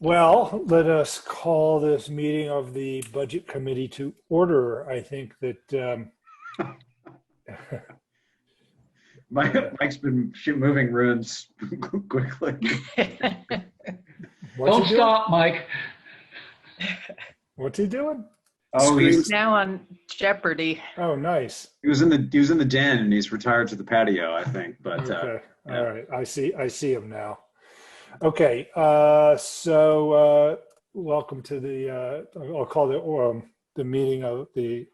Well, let us call this meeting of the Budget Committee to order. I think that Mike's been moving rooms quickly. what's Don't he doing? stop, Mike. What's he doing? Oh, He's now on Jeopardy. Oh, nice. he was in the den and he's retired to the patio, I think. But Okay. yeah. All right. I see him now. Okay. Welcome to the I'll call the meeting of the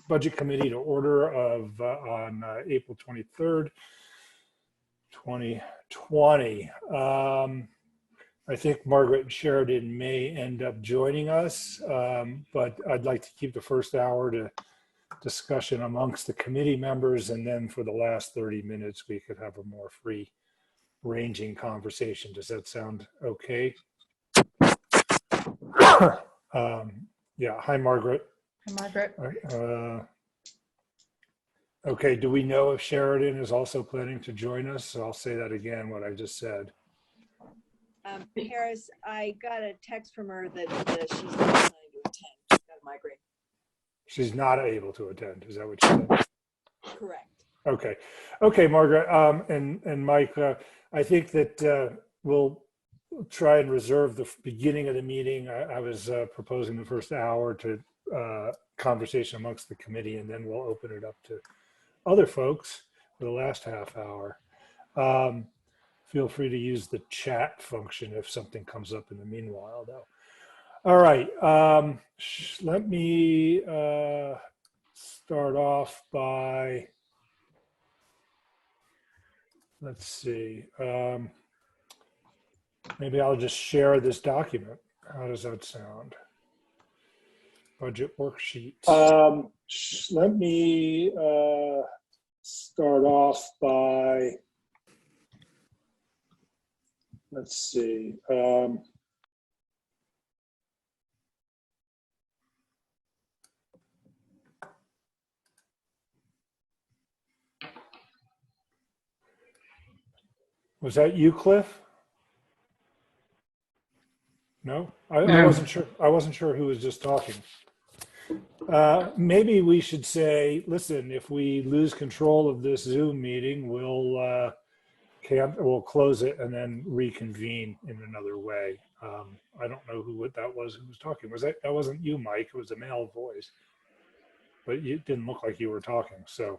Budget Committee to order on April 23rd, 2020. I think Margaret Sheridan may end up joining us, but I'd like to keep the first hour to discussion amongst the committee members, and then for the last 30 minutes, we could have a more free ranging conversation. Does that sound okay? Yeah. Hi, Margaret. Hi, Margaret. Okay. Do we know if Sheridan is also planning to join us? So I'll say that again, what I just said. Harris, I got a text from her that she's not planning to attend. She's got a migraine. She's not able to attend. Is that what you said? Correct. Okay. Okay, Margaret. And Mike, I think that we'll try and reserve the beginning of the meeting. I was proposing the first hour to conversation amongst the committee, and then we'll open it up to other folks for the last half hour. Feel free to use the chat function if something comes up in the meanwhile, though. All right. Let me start off by, let's see. Maybe I'll just share this document. How does that sound? Budget worksheet. Let me start off by, let's see. Was that you, Cliff? No, I wasn't sure. I wasn't sure who was just talking. Maybe we should say, listen, if we lose control of this Zoom meeting, we'll close it and then reconvene in another way. I don't know who that was who was talking. That wasn't you, Mike? It was a male voice, but it didn't look like you were talking. So,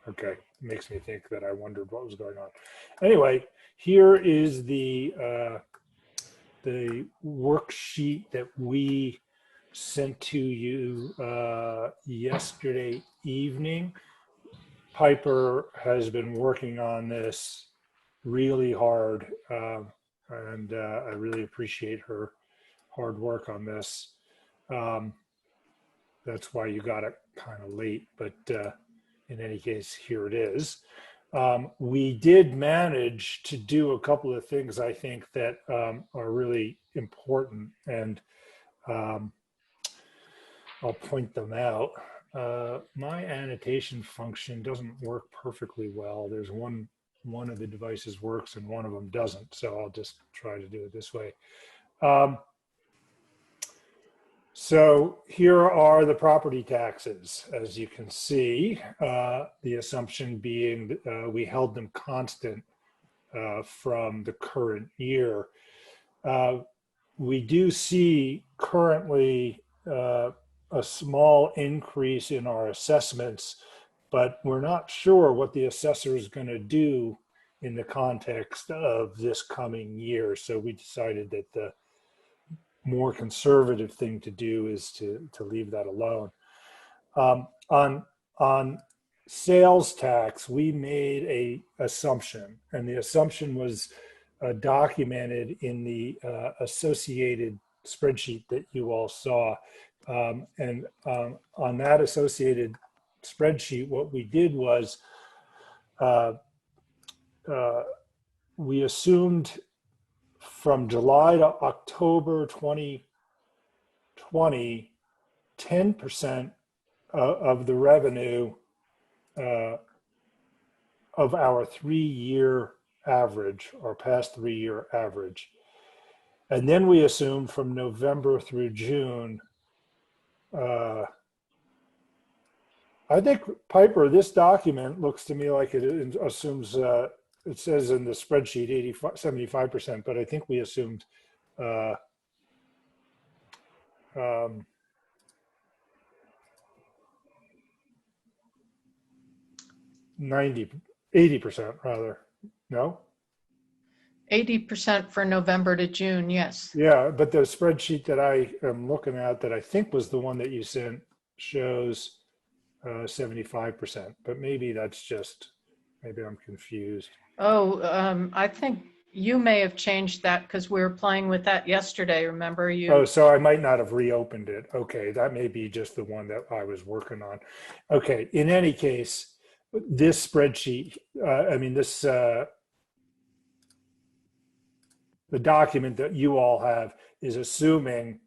okay, it makes me think that I wondered what was going on. Anyway, here is the worksheet that we sent to you yesterday evening. Piper has been working on this really hard, and I really appreciate her hard work on this. That's why you got it kind of late, but in any case, here it is. We did manage to do a couple of things I think that are really important, and I'll point them out. My annotation function doesn't work perfectly well. There's one of the devices works and one of them doesn't, so I'll just try to do it this way. So here are the property taxes. As you can see, the assumption being we held them constant from the current year. We do see currently a small increase in our assessments, but we're not sure what the assessor is going to do in the context of this coming year. So we decided that the more conservative thing to do is to leave that alone. On sales tax, we made a assumption, and the assumption was documented in the associated spreadsheet that you all saw. And on that associated spreadsheet, what we did was we assumed from July to October 2020, 10% of the revenue of our 3-year average, or past 3-year average. And then we assumed from November through June. I think, Piper, this document looks to me like it assumes, it says in the spreadsheet 75%, but I think we assumed uh, um, 80% rather. No? 80% for November to June, yes. Yeah, but the spreadsheet that I am looking at that I think was the one that you sent shows 75%, but maybe that's just, maybe I'm confused. Oh, I think you may have changed that because we were playing with that yesterday. Remember you? Oh, so I might not have reopened it. Okay, that may be just the one that I was working on. Okay, in any case, this spreadsheet, the document that you all have is assuming,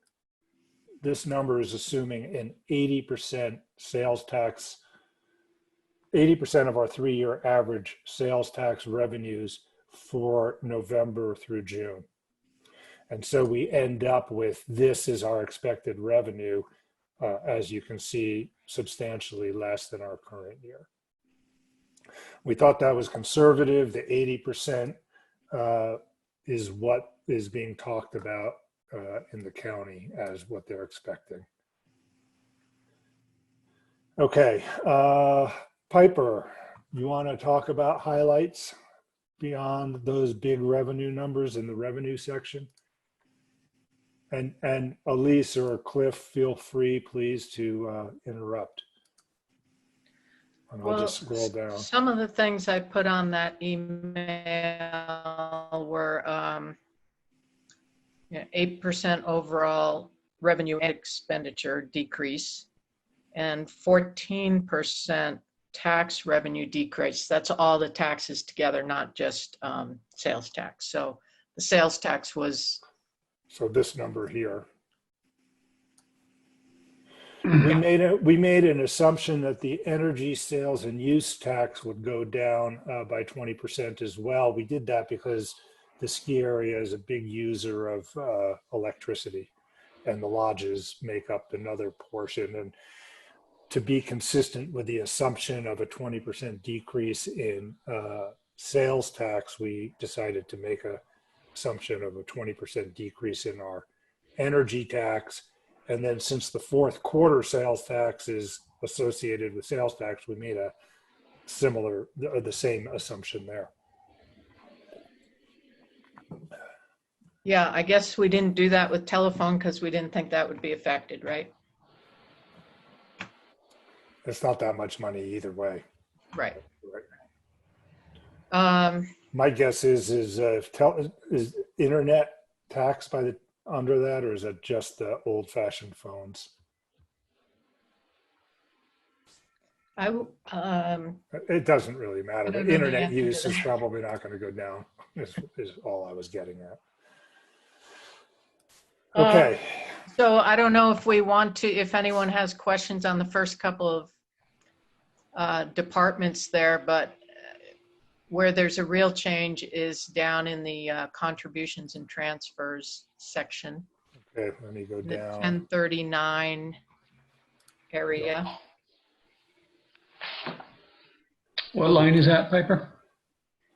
this number is assuming an 80% sales tax, 80% of our 3-year average sales tax revenues for November through June. And so we end up with, this is our expected revenue, as you can see, substantially less than our current year. We thought that was conservative. The 80% is what is being talked about in the county as what they're expecting. Okay, Piper, you want to talk about highlights beyond those big revenue numbers in the revenue section? And Elise or Cliff, feel free, please, to interrupt. And I'll just scroll down. Some of the things I put on that email were 8% overall revenue and expenditure decrease and 14% tax revenue decrease. That's all the taxes together, not just sales tax. So the sales tax was. So this number here. We made an assumption that the energy sales and use tax would go down by 20% as well. We did that because the ski area is a big user of electricity, and the lodges make up another portion. And to be consistent with the assumption of a 20% decrease in sales tax, we decided to make a assumption of a 20% decrease in our energy tax. And then since the fourth quarter sales tax is associated with sales tax, we made a similar, the same assumption there. Yeah, I guess we didn't do that with telephone because we didn't think that would be affected, right? It's not that much money either way. Right. My guess is internet taxed by the under that, or is it just the old-fashioned phones? It doesn't really matter, but internet use is probably not going to go down, is all I was getting at. Okay. So I don't know if we want to, if anyone has questions on the first couple of departments there, but where there's a real change is down in the contributions and transfers section. Okay, let me go down. 1039 area. What line is that, Piper?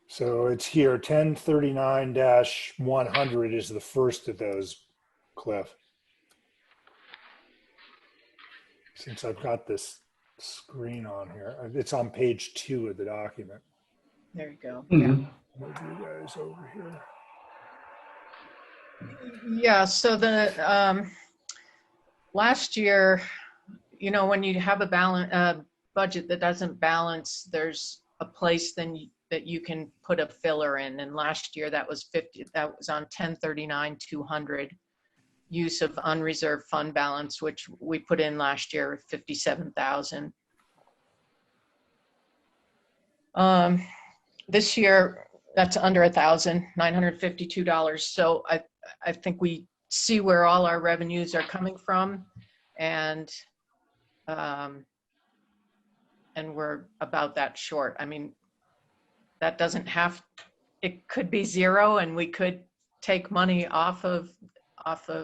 So it's here, 1039-100 is the first of those, Cliff. Since I've got this screen on here, it's on page 2 of the document. There you go. Mm-hmm. Move you guys over here. Yeah, so the last year, you know, when you have a budget that doesn't balance, there's a place then that you can put a filler in. And last year that was 50, that was on 1039-200, use of unreserved fund balance, which we put in last year, 57,000. This year, that's under $1,000, $952. So I think we see where all our revenues are coming from, and we're about that short. I mean, that doesn't have, it could be zero, and we could take money off of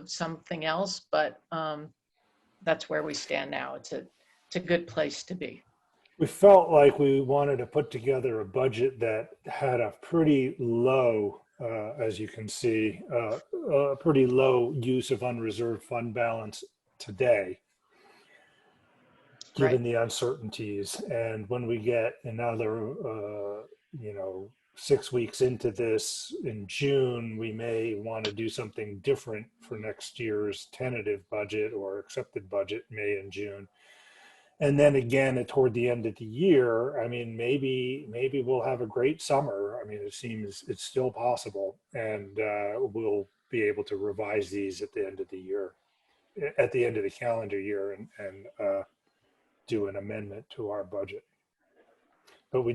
something else, but that's where we stand now. It's a good place to be. We felt like we wanted to put together a budget that had a pretty low, as you can see, a pretty low use of unreserved fund balance today, given the uncertainties. And when we get another, 6 weeks into this in June, we may want to do something different for next year's tentative budget or accepted budget, May and June. And then again, toward the end of the year, I mean, maybe we'll have a great summer. I mean, it seems it's still possible, and we'll be able to revise these at the end of the year, at the end of the calendar year, and do an amendment to our budget. But we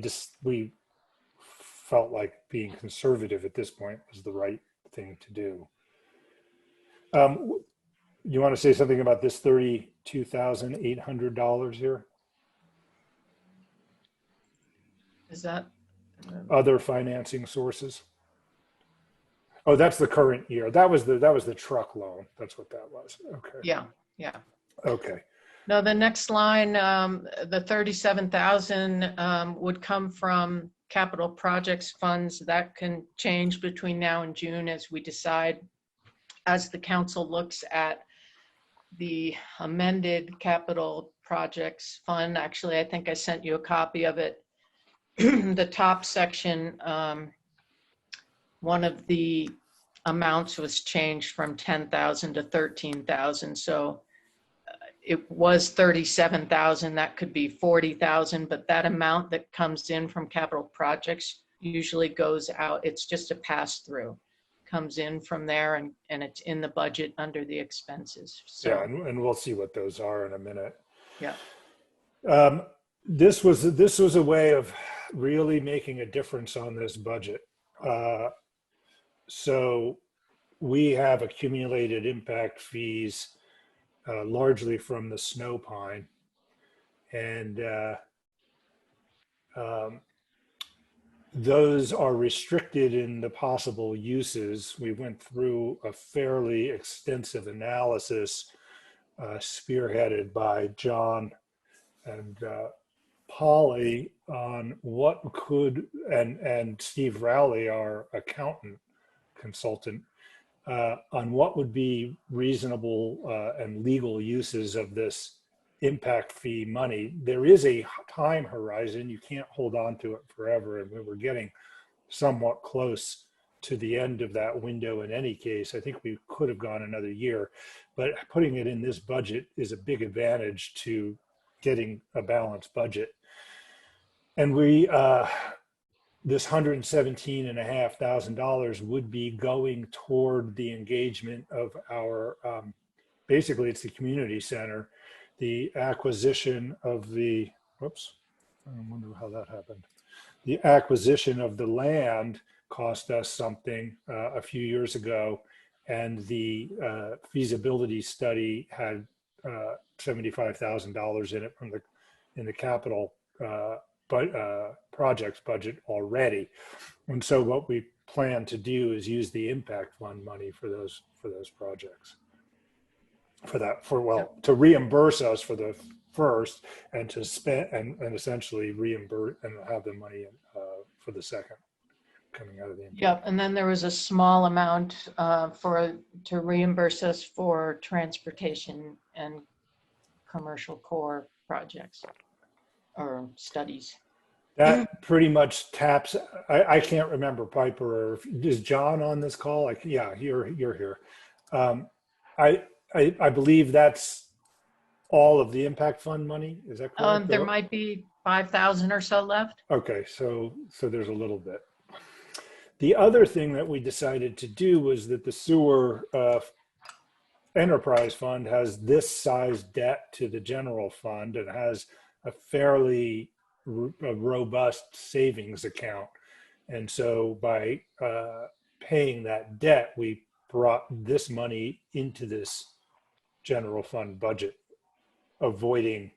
felt like being conservative at this point was the right thing to do. You want to say something about this $32,800 here? Is that Other financing sources? Oh, that's the current year. That was the truck loan. That's what that was. Okay. yeah. Okay. No, the next line, the 37,000 would come from capital projects funds. That can change between now and June as we decide, as the council looks at the amended capital projects fund. Actually, I think I sent you a copy of it. The top section, one of the amounts was changed from 10,000 to 13,000. So it was 37,000, that could be 40,000, but that amount that comes in from capital projects usually goes out. It's just a pass through, comes in from there, and it's in the budget under the expenses. So, Yeah, and we'll see what those are in a minute. yeah. This was a way of really making a difference on this budget. So we have accumulated impact fees largely from the snow pine, and those are restricted in the possible uses. We went through a fairly extensive analysis spearheaded by John and Polly on what could, and Steve Rowley, our accountant consultant, on what would be reasonable and legal uses of this impact fee money. There is a time horizon. You can't hold on to it forever, and we were getting somewhat close to the end of that window in any case. I think we could have gone another year, but putting it in this budget is a big advantage to getting a balanced budget. And this $117,500 would be going toward the engagement of our, basically it's the community center, the acquisition of the, whoops, I wonder how that happened. The acquisition of the land cost us something a few years ago, and the feasibility study had $75,000 in it in the capital projects budget already. And so what we plan to do is use the impact fund money for those projects, to reimburse us for the first, and to spend and essentially reimburse and have the money for the second coming out of the impact. Yep, and then there was a small amount to reimburse us for transportation and commercial core projects or studies. That pretty much taps. I can't remember, Piper, or is John on this call? Yeah, you're here. I believe that's all of the impact fund money. Is that correct? There might be 5,000 or so left. Okay, so there's a little bit. The other thing that we decided to do was that the sewer enterprise fund has this size debt to the general fund and has a fairly robust savings account. And so by paying that debt, we brought this money into this general fund budget, avoiding,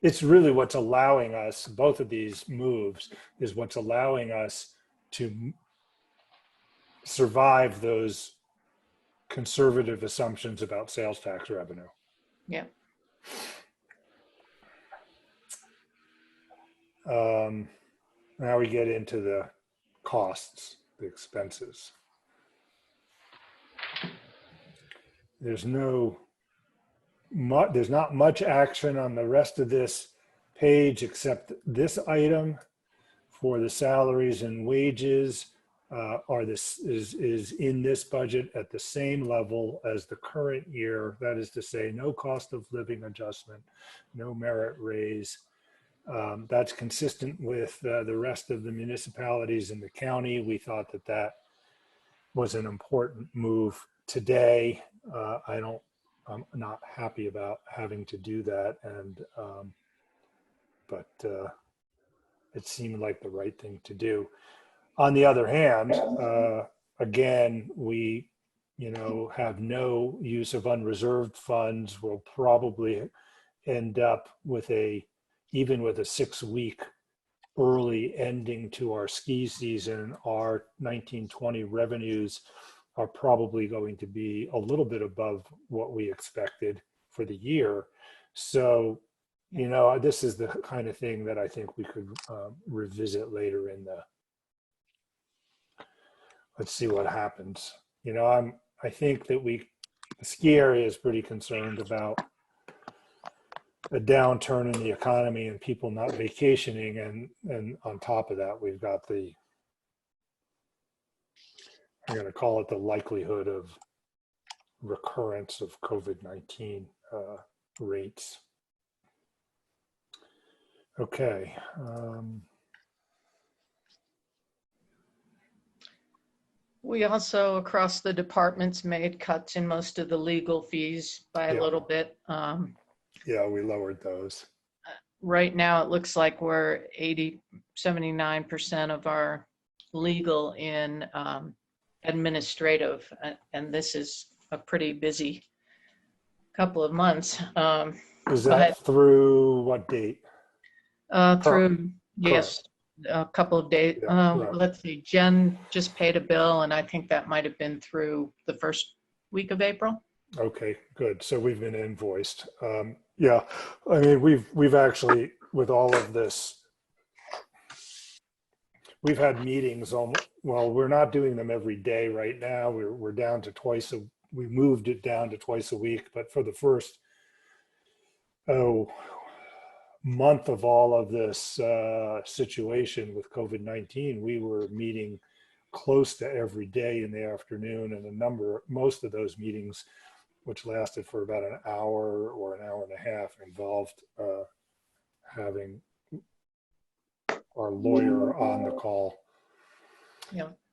it's really what's allowing us, both of these moves is what's allowing us to survive those conservative assumptions about sales tax revenue. Yeah. Now we get into the costs, the expenses. There's not much action on the rest of this page except this item for the salaries and wages is in this budget at the same level as the current year. That is to say, no cost of living adjustment, no merit raise. That's consistent with the rest of the municipalities in the county. We thought that that was an important move today. I'm not happy about having to do that, but it seemed like the right thing to do. On the other hand, again, we, have no use of unreserved funds. We'll probably end up with even with a 6-week early ending to our ski season. Our 1920 revenues are probably going to be a little bit above what we expected for the year. So, this is the kind of thing that I think we could revisit later in let's see what happens. I think that the ski area is pretty concerned about a downturn in the economy and people not vacationing. And on top of that, we've got I'm going to call it the likelihood of recurrence of COVID-19 rates. Okay. We also, across the departments, made cuts in most of the legal fees by a little bit. Yeah, we lowered those. Right now, it looks like we're 79% of our legal in administrative, and this is a pretty busy couple of months. Is that through what date? Through, yes, a couple of days. Yeah, right. Let's see, Jen just paid a bill, and I think that might have been through the first week of April. Okay, good. So we've been invoiced. Yeah, I mean, we've actually, with all of this, we've had meetings well, we're not doing them every day right now. We're down to we moved it down to twice a week, but for the first, month of all of this situation with COVID-19, we were meeting close to every day in the afternoon, and most of those meetings, which lasted for about an hour or an hour and a half, involved having our lawyer on the call,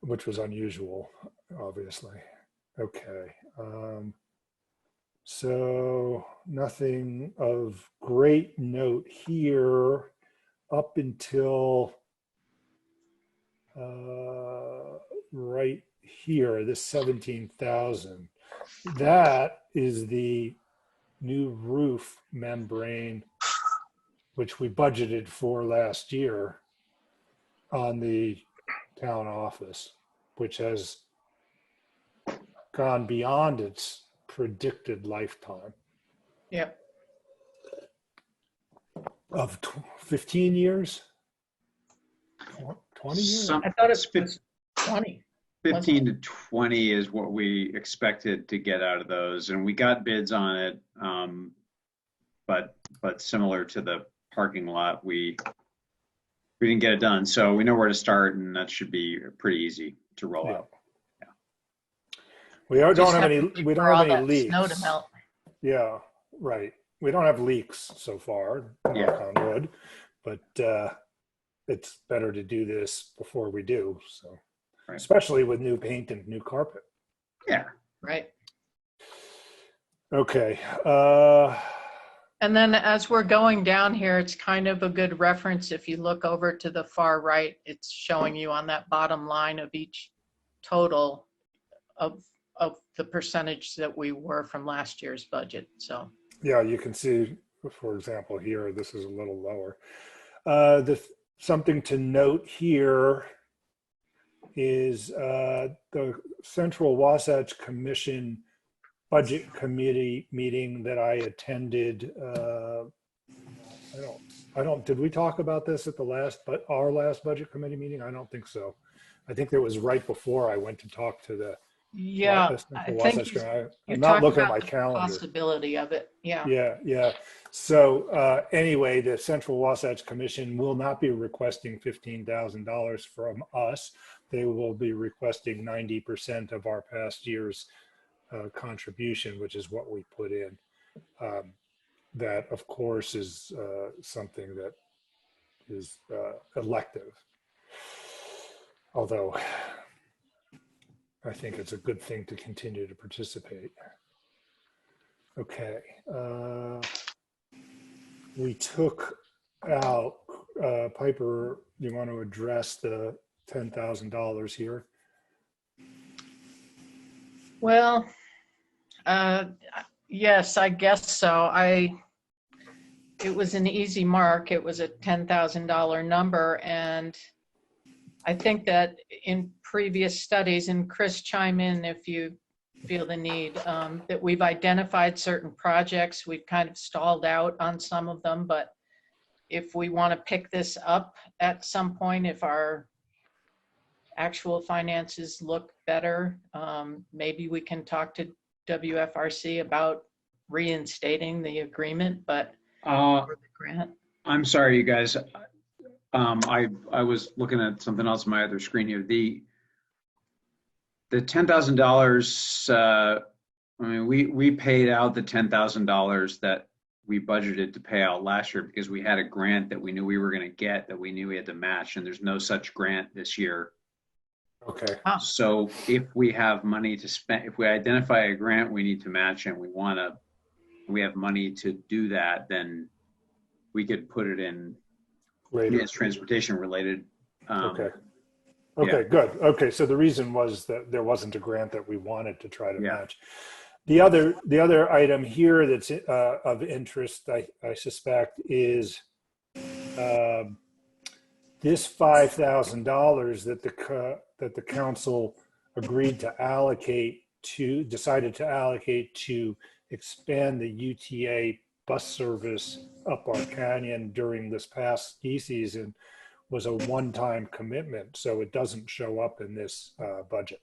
which was unusual, obviously. Okay. So nothing of great note here up until right here, this 17,000. That is the new roof membrane, which we budgeted for last year on the town office, which has gone beyond its predicted lifetime. Yep. Of 15 years? 20 years? I thought it was 20. 15 to 20 is what we expected to get out of those, and we got bids on it. But similar to the parking lot, we didn't get it done. So we know where to start, and that should be pretty easy to roll out. Yeah. We don't have any leaks. Snow to melt. Yeah, right. We don't have leaks so far, knock on wood, but it's better to do this before we do. So, right. Especially with new paint and new carpet. Yeah. Right. Okay. And then as we're going down here, it's kind of a good reference. If you look over to the far right, it's showing you on that bottom line of each total of the percentage that we were from last year's budget. So yeah, you can see, for example, here, this is a little lower. Something to note here is the Central Wasatch Commission Budget Committee meeting that I attended. Did we talk about this at our last budget committee meeting? I don't think so. I think it was right before I went to talk to the Yeah, Central I think Wasatch you're Committee. I'm you're not talking looking at about my the calendar. possibility of it. Yeah. Yeah. So anyway, the Central Wasatch Commission will not be requesting $15,000 from us. They will be requesting 90% of our past year's contribution, which is what we put in. That, of course, is something that is elective. Although I think it's a good thing to continue to participate. Okay. We took out, Piper, you want to address the $10,000 here? Well, yes, I guess so. It was an easy mark. It was a $10,000 number. And I think that in previous studies, and Chris, chime in if you feel the need, that we've identified certain projects. We've kind of stalled out on some of them, but if we want to pick this up at some point, if our actual finances look better, maybe we can talk to WFRC about reinstating the agreement, but for the grant. I'm sorry, you guys. I was looking at something else on my other screen here. The $10,000. I mean, we paid out the $10,000 that we budgeted to pay out last year because we had a grant that we knew we were going to get, that we knew we had to match, and there's no such grant this year. Okay. So if we have money to spend, if we identify a grant we need to match and we have money to do that, then we could put it in Later. as transportation related. Okay. Yeah. Okay, good. Okay, so the reason was that there wasn't a grant that we wanted to try to Yeah. match. The other item here that's of interest, I suspect, is this $5,000 that the council decided to allocate to expand the UTA bus service up our canyon during this past ski season was a one-time commitment, so it doesn't show up in this budget,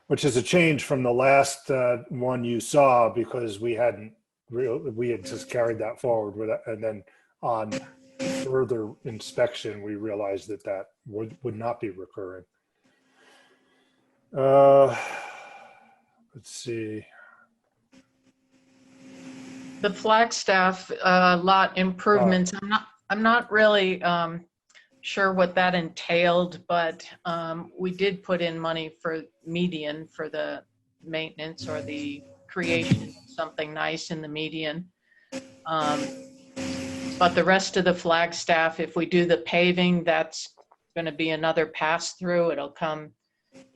which is a change from the last one you saw, because we had just carried that forward and then on further inspection we realized that would not be recurring. Let's see. The Flagstaff lot improvements, I'm not really sure what that entailed, but we did put in money for median for the maintenance or the creation of something nice in the median. But the rest of the Flagstaff, if we do the paving, that's going to be another pass through. It'll come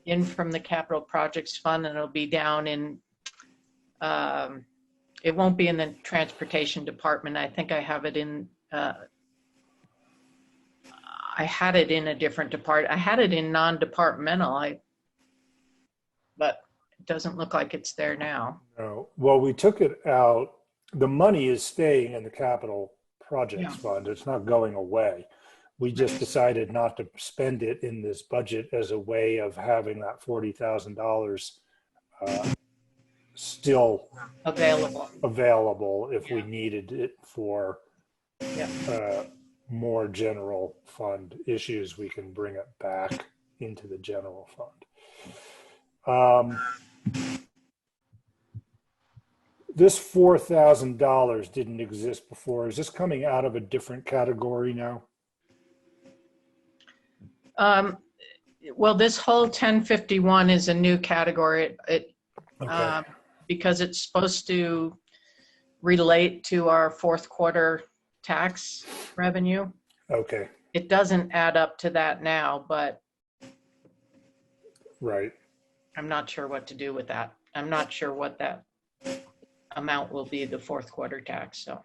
in from the capital projects fund, and it'll be down in, it won't be in the transportation department. I think I have it in, I had it in a different department. I had it in non-departmental, but it doesn't look like it's there now. No. Well, we took it out. The money is staying in the capital projects fund. It's not going away. We just decided not to spend it in this budget as a way of having that $40,000 still available if we needed it for more general fund issues. We can bring it back into the general fund. This $4,000 didn't exist before. Is this coming out of a different category now? Well, this whole 1051 is a new category. Okay. Because it's supposed to relate to our fourth quarter tax revenue. Okay. It doesn't add up to that now, but Right. I'm not sure what to do with that. I'm not sure what that amount will be, the fourth quarter tax. So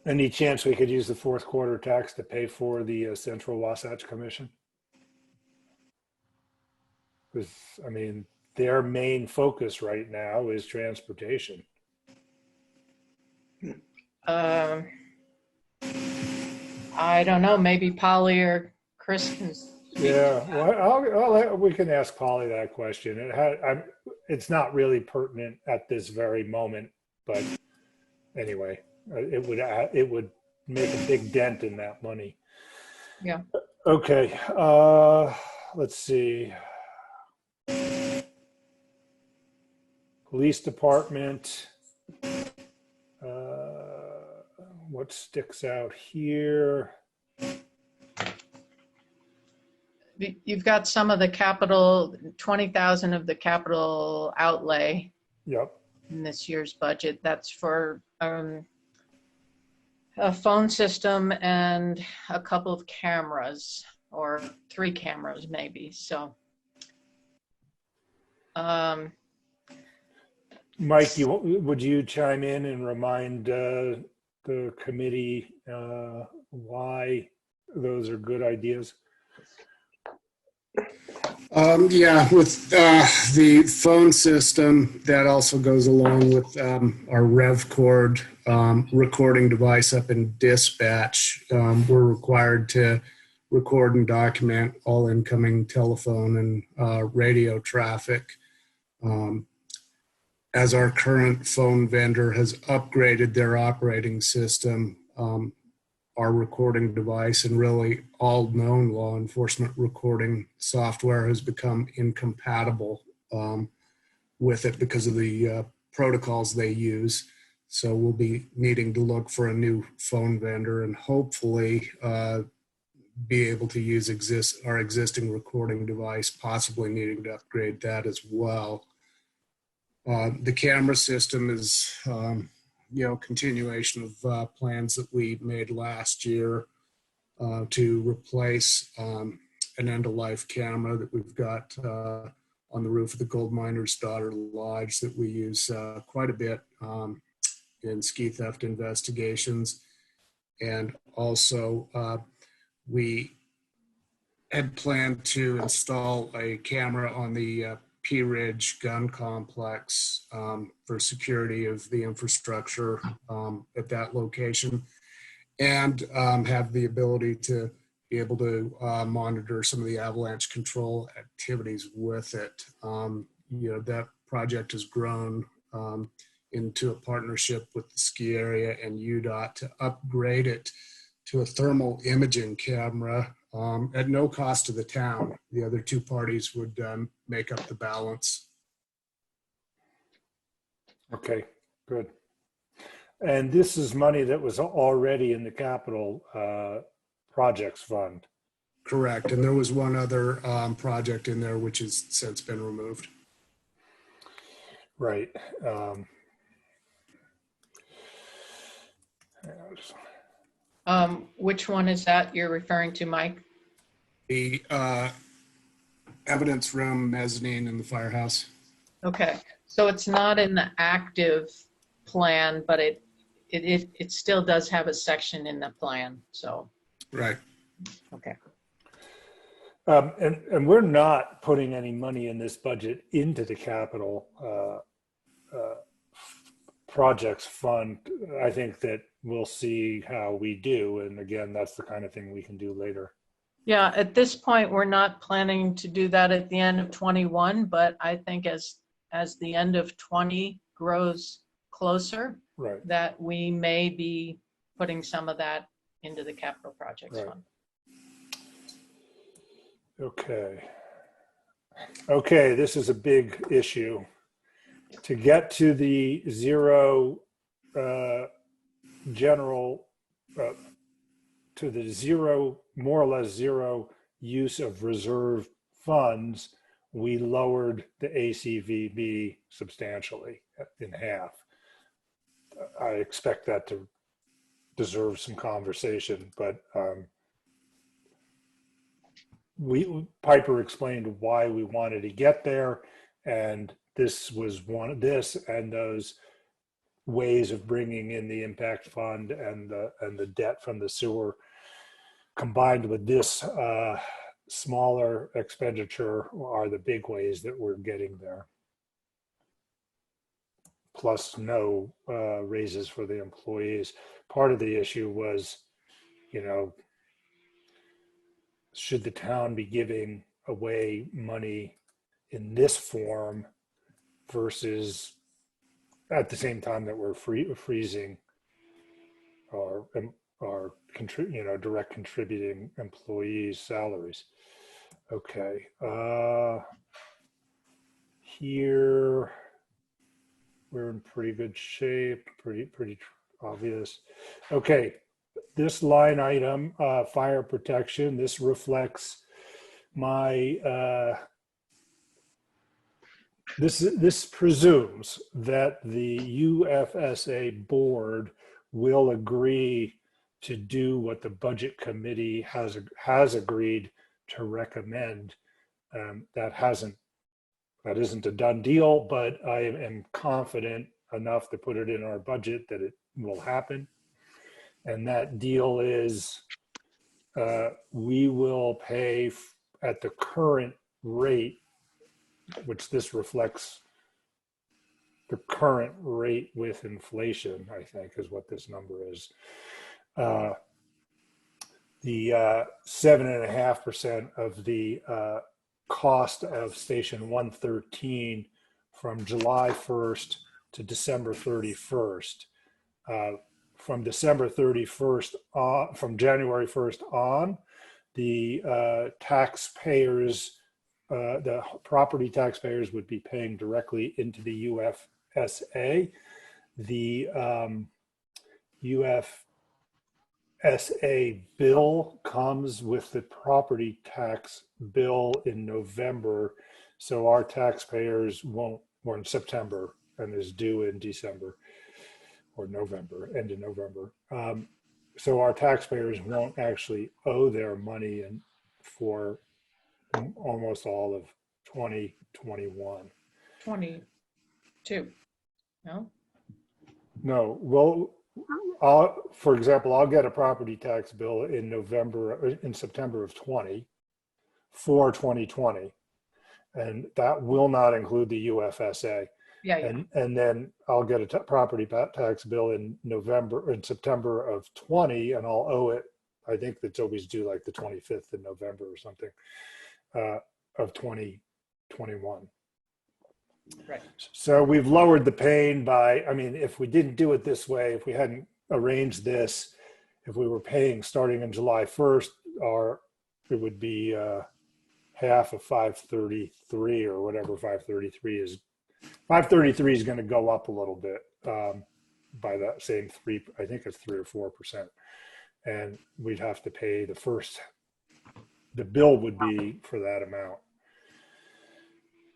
Any chance we could use the fourth quarter tax to pay for the Central Wasatch Commission? 'Cause, I mean, their main focus right now is transportation. Um, I don't know, maybe Polly or Chris can speak to Yeah, that. well, we can ask Polly that question. It's not really pertinent at this very moment, but anyway, it would make a big dent in that money. Yeah. Okay, let's see. Police department. What sticks out here? You've got some of the capital, 20,000 of the capital outlay Yep. in this year's budget. That's for a phone system and a couple of cameras, or 3 cameras maybe. So, Mike, would you chime in and remind the committee why those are good ideas? Yeah, with the phone system, that also goes along with our RevCord recording device up in dispatch. We're required to record and document all incoming telephone and radio traffic. As our current phone vendor has upgraded their operating system, our recording device and really all known law enforcement recording software has become incompatible with it because of the protocols they use. So we'll be needing to look for a new phone vendor and hopefully be able to use our existing recording device, possibly needing to upgrade that as well. The camera system is continuation of plans that we made last year to replace an end-of-life camera that we've got on the roof of the Gold Miner's Daughter Lodge that we use quite a bit in ski theft investigations. And also we had planned to install a camera on the P Ridge gun complex for security of the infrastructure at that location, and have the ability to be able to monitor some of the avalanche control activities with it. That project has grown into a partnership with the ski area and UDOT to upgrade it to a thermal imaging camera at no cost to the town. The other 2 parties would make up the balance. Okay, good. And this is money that was already in the capital projects fund. Correct. And there was one other project in there which has since been removed. Right. which one is that you're referring to, Mike? The evidence room, mezzanine, and the firehouse. Okay, so it's not in the active plan, but it still does have a section in the plan, so. Right. Okay. And we're not putting any money in this budget into the capital projects fund. I think that we'll see how we do. And again, that's the kind of thing we can do later. Yeah, at this point, we're not planning to do that at the end of 21, but I think as the end of 20 grows closer, Right. that we may be putting some of that into the capital projects Right. fund. Okay, this is a big issue. To get to the zero general, to the zero, more or less zero use of reserve funds, we lowered the ACVB substantially in half. I expect that to deserve some conversation, but Piper explained why we wanted to get there, and this was one of and those ways of bringing in the impact fund and the debt from the sewer combined with this smaller expenditure are the big ways that we're getting there. Plus no raises for the employees. Part of the issue was, you know, should the town be giving away money in this form versus at the same time that we're freezing our direct contributing employees' salaries. Okay. Here we're in pretty good shape, pretty obvious. Okay, this line item, fire protection, this reflects my, this presumes that the UFSA board will agree to do what the budget committee has agreed to recommend. That isn't a done deal, but I am confident enough to put it in our budget that it will happen. And that deal is we will pay at the current rate, which this reflects the current rate with inflation, I think is what this number is. The 7.5% of the cost of station 113 from July 1st to December 31st. From December 31st on, from January 1st on, the taxpayers, the property taxpayers would be paying directly into the UFSA. The UFSA bill comes with the property tax bill in November, so our taxpayers won't, or in September, and is due in December or November, end of November. So our taxpayers won't actually owe their money for almost all of 2021. 22, no? No, well, for example, I'll get a property tax bill in September of 20 for 2020, and that will not include the UFSA. Yeah. And then I'll get a property tax bill in September of 20, and I'll owe it. I think it's always due like the 25th of November or something of 2021. Right. So we've lowered the pain by, I mean, if we didn't do it this way, if we hadn't arranged this, if we were paying starting on July 1st, it would be half of 533 or whatever 533 is. 533 is going to go up a little bit by that same I think it's 3 or 4%. And we'd have to pay the bill would be for that amount.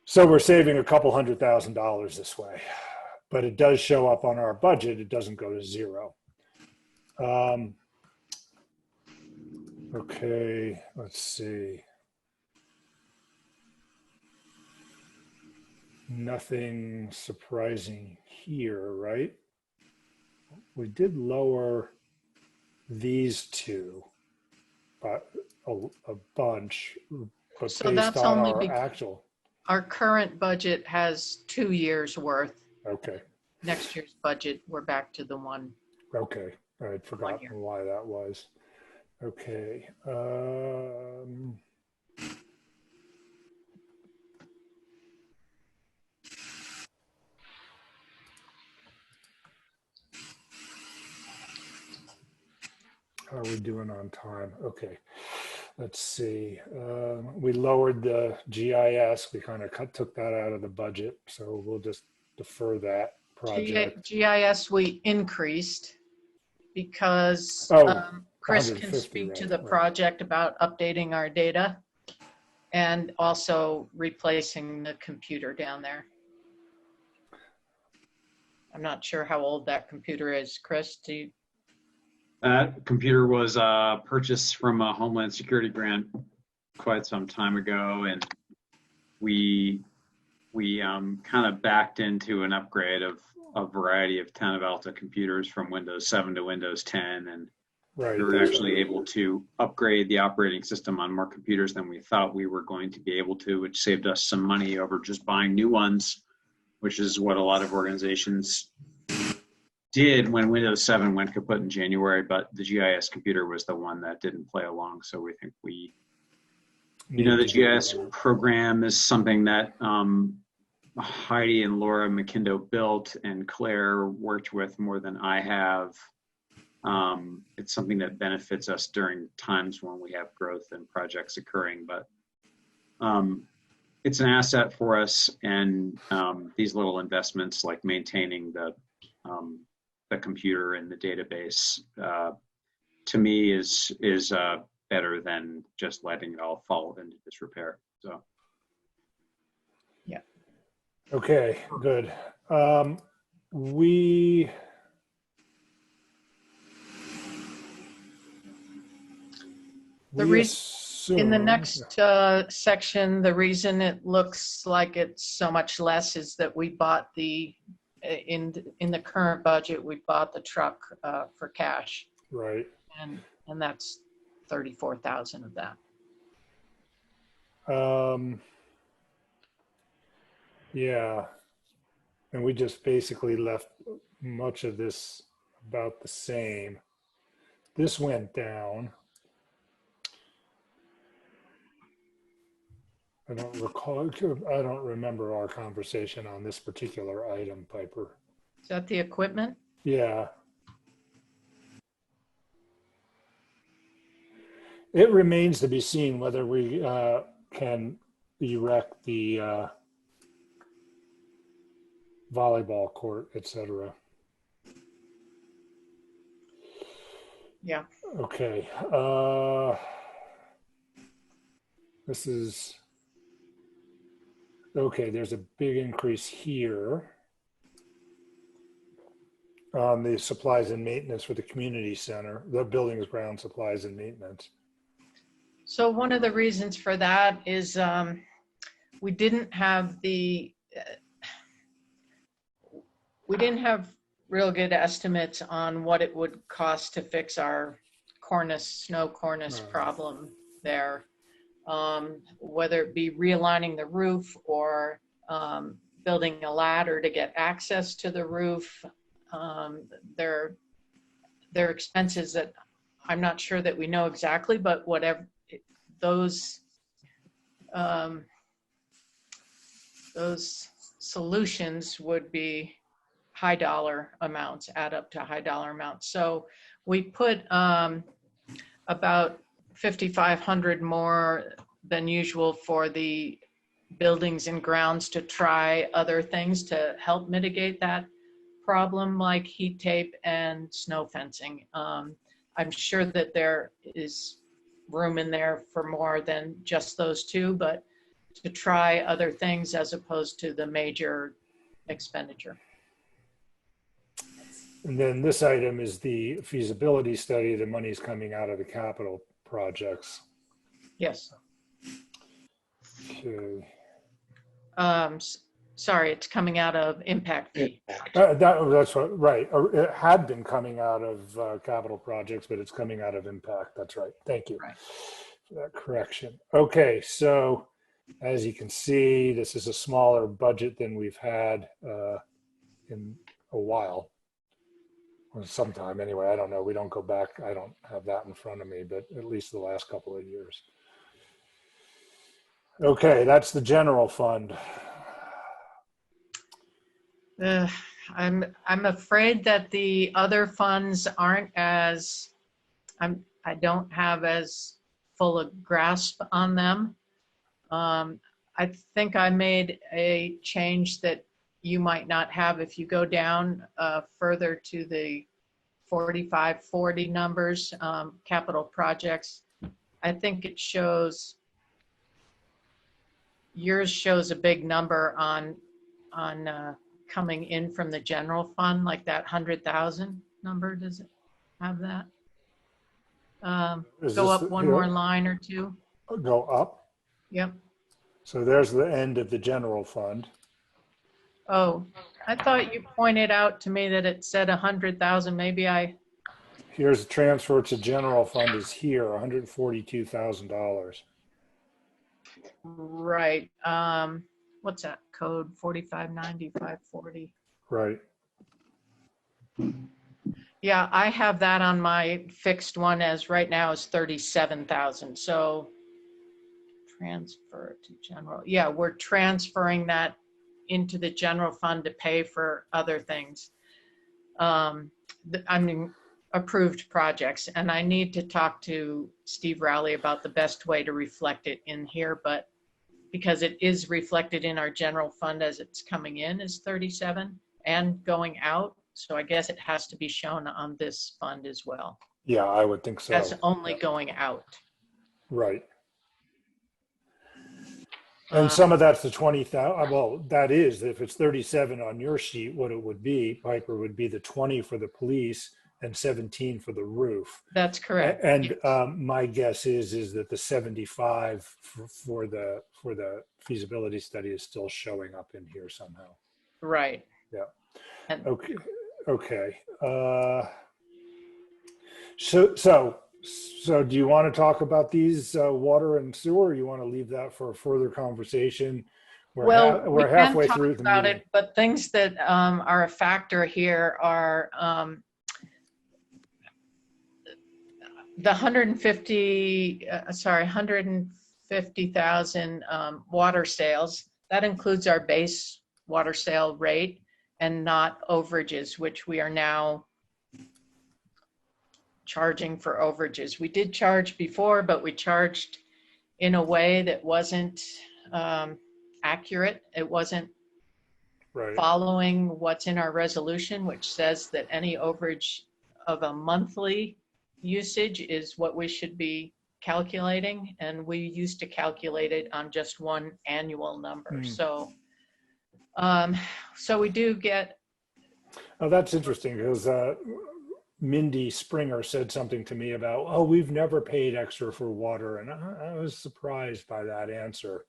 So we're saving a couple $100,000 this way, but it does show up on our budget. It doesn't go to zero. Okay, let's see. Nothing surprising here, right? We did lower these two, but a bunch, but So based that's on only our because actual. our current budget has 2 years worth. Okay. Next year's budget, we're back to the one. Okay. I'd forgotten why that was. Okay. How are we doing on time? Okay. Let's see. We lowered the GIS. We kind of took that out of the budget. So we'll just defer that project. GIS we increased because Chris can speak to the project about updating our data and also replacing the computer down there. I'm not sure how old that computer is. Chris, do you? That computer was purchased from a Homeland Security grant quite some time ago, and we kind of backed into an upgrade of a variety of 10 of Alta computers from Windows 7 to Windows 10, and Right. We were that's actually right. able to upgrade the operating system on more computers than we thought we were going to be able to, which saved us some money over just buying new ones, which is what a lot of organizations did when Windows 7 went kaput in January, but the GIS computer was the one that didn't play along. So we think the Need to do GIS that. program is something that Heidi and Laura McKindo built and Claire worked with more than I have. It's something that benefits us during times when we have growth and projects occurring, but it's an asset for us. And these little investments like maintaining the computer and the database, to me is better than just letting it all fall into disrepair. So. Yeah. Okay, good. We The we reason in the assume- next section, the reason it looks like it's so much less is that we bought in the current budget, we bought the truck for cash, right. and that's 34,000 of that. Yeah, and we just basically left much of this about the same. This went down. I don't recall, I don't remember our conversation on this particular item, Piper. Is that the equipment? Yeah. It remains to be seen whether we can erect the volleyball court, etc. Yeah. Okay. This is okay. There's a big increase here on the supplies and maintenance for the community center, the buildings, ground supplies and maintenance. So one of the reasons for that is we didn't have real good estimates on what it would cost to fix our snow cornice problem there. Whether it be realigning the roof or building a ladder to get access to the roof. They're expenses that I'm not sure that we know exactly, but whatever those solutions would be high dollar amounts, add up to high dollar amounts. So we put about 5,500 more than usual for the buildings and grounds to try other things to help mitigate that problem, like heat tape and snow fencing. I'm sure that there is room in there for more than just those two, but to try other things as opposed to the major expenditure. And then this item is the feasibility study. The money's coming out of the capital projects. Yes. Okay. Sorry, it's coming out of impact fee. That's what, right. It had been coming out of capital projects, but it's coming out of impact. That's right. Thank you Right. for that correction. Okay, so as you can see, this is a smaller budget than we've had in a while. Or sometime anyway, I don't know. We don't go back. I don't have that in front of me, but at least the last couple of years. Okay, that's the general fund. I'm afraid that the other funds aren't as I don't have as full a grasp on them. I think I made a change that you might not have if you go down further to the 4540 numbers, capital projects. I think it shows, yours shows a big number on coming in from the general fund, like that 100,000 number. Does it have that? Go up one more line or two. Go up. Yep. So there's the end of the general fund. Oh, I thought you pointed out to me that it said 100,000. Maybe I. here's the transfer to general fund is here, $142,000. Right. What's that code? 4590-540. Right. Yeah, I have that on my fixed one as right now is 37,000. So transfer to general. Yeah, we're transferring that into the general fund to pay for other things. I mean, approved projects. And I need to talk to Steve Rowley about the best way to reflect it in here, but because it is reflected in our general fund as it's coming in is 37 and going out. So I guess it has to be shown on this fund as well. Yeah, I would think so. That's only going out. Right. And some of that's the 20,000. Well, that is, if it's 37 on your sheet, what it would be, Piper, would be the 20 for the police and 17 for the roof. That's correct. And my guess is that the 75 for the feasibility study is still showing up in here somehow. Right. Yeah. And Okay. Okay. So do you want to talk about these water and sewer? Or you want to leave that for a further conversation? We're halfway through the about meeting. it, but things that are a factor here are the 150,000 water sales. That includes our base water sale rate and not overages, which we are now charging for overages. We did charge before, but we charged in a way that wasn't accurate. It wasn't following what's in our resolution, which says that any overage of a monthly usage is what we should be calculating. And we used to calculate it on just one annual number. So we do get. Oh, that's interesting because Mindy Springer said something to me about, oh, we've never paid extra for water. And I was surprised by that answer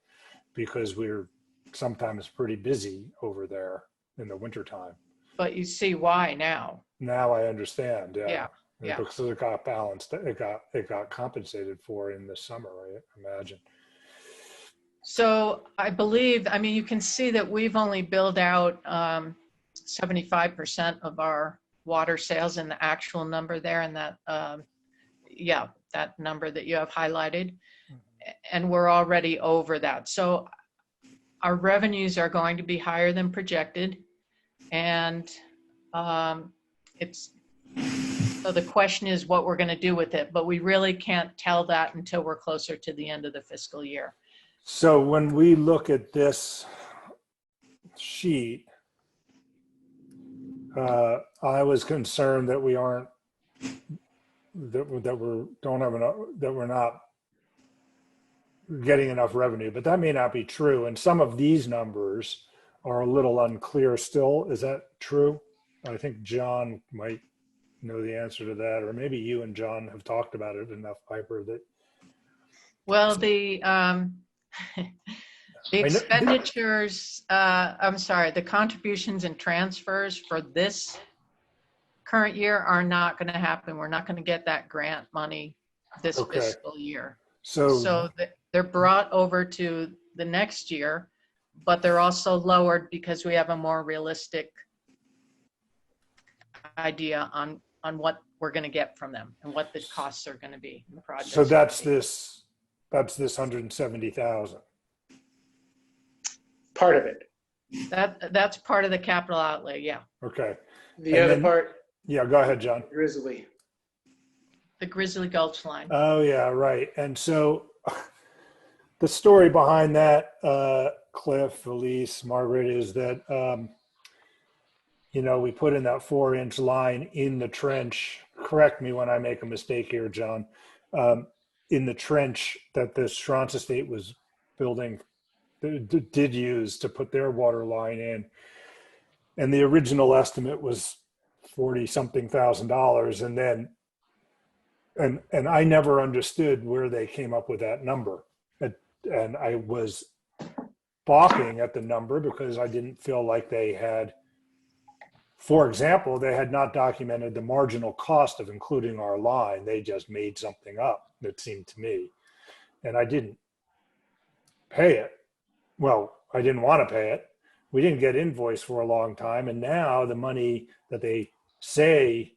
because we're sometimes pretty busy over there in the wintertime. But you see why now. Now I understand. Yeah. Because it got balanced. It got compensated for in the summer, I imagine. So I believe, I mean, you can see that we've only billed out 75% of our water sales in the actual number there, and that, that number that you have highlighted, and we're already over that. So our revenues are going to be higher than projected, and so the question is what we're going to do with it, but we really can't tell that until we're closer to the end of the fiscal year. So when we look at this sheet, I was concerned that we're not getting enough revenue, but that may not be true. And some of these numbers are a little unclear still. Is that true? I think John might know the answer to that, or maybe you and John have talked about it enough, Piper, that. Well, the expenditures, the contributions and transfers for this current year are not going to happen. We're not going to get that grant money this fiscal year. So they're brought over to the next year, but they're also lowered because we have a more realistic idea on what we're going to get from them and what the costs are going to be in the project. So that's this 170,000. Part of it. That's part of the capital outlay. Yeah. Okay. The other part. Yeah, go ahead, John. Grizzly. The Grizzly Gulch line. Oh yeah, right. And so the story behind that, Cliff, Elise, Margaret, is that we put in that 4-inch line in the trench. Correct me when I make a mistake here, John. In the trench that the Schronce Estate was building, did use to put their water line in, and the original estimate was $40-something thousand, and then and I never understood where they came up with that number, and I was balking at the number because I didn't feel like they had For example, they had not documented the marginal cost of including our line. They just made something up, it seemed to me. And I didn't pay it. Well, I didn't want to pay it. We didn't get invoiced for a long time. And now the money that they say,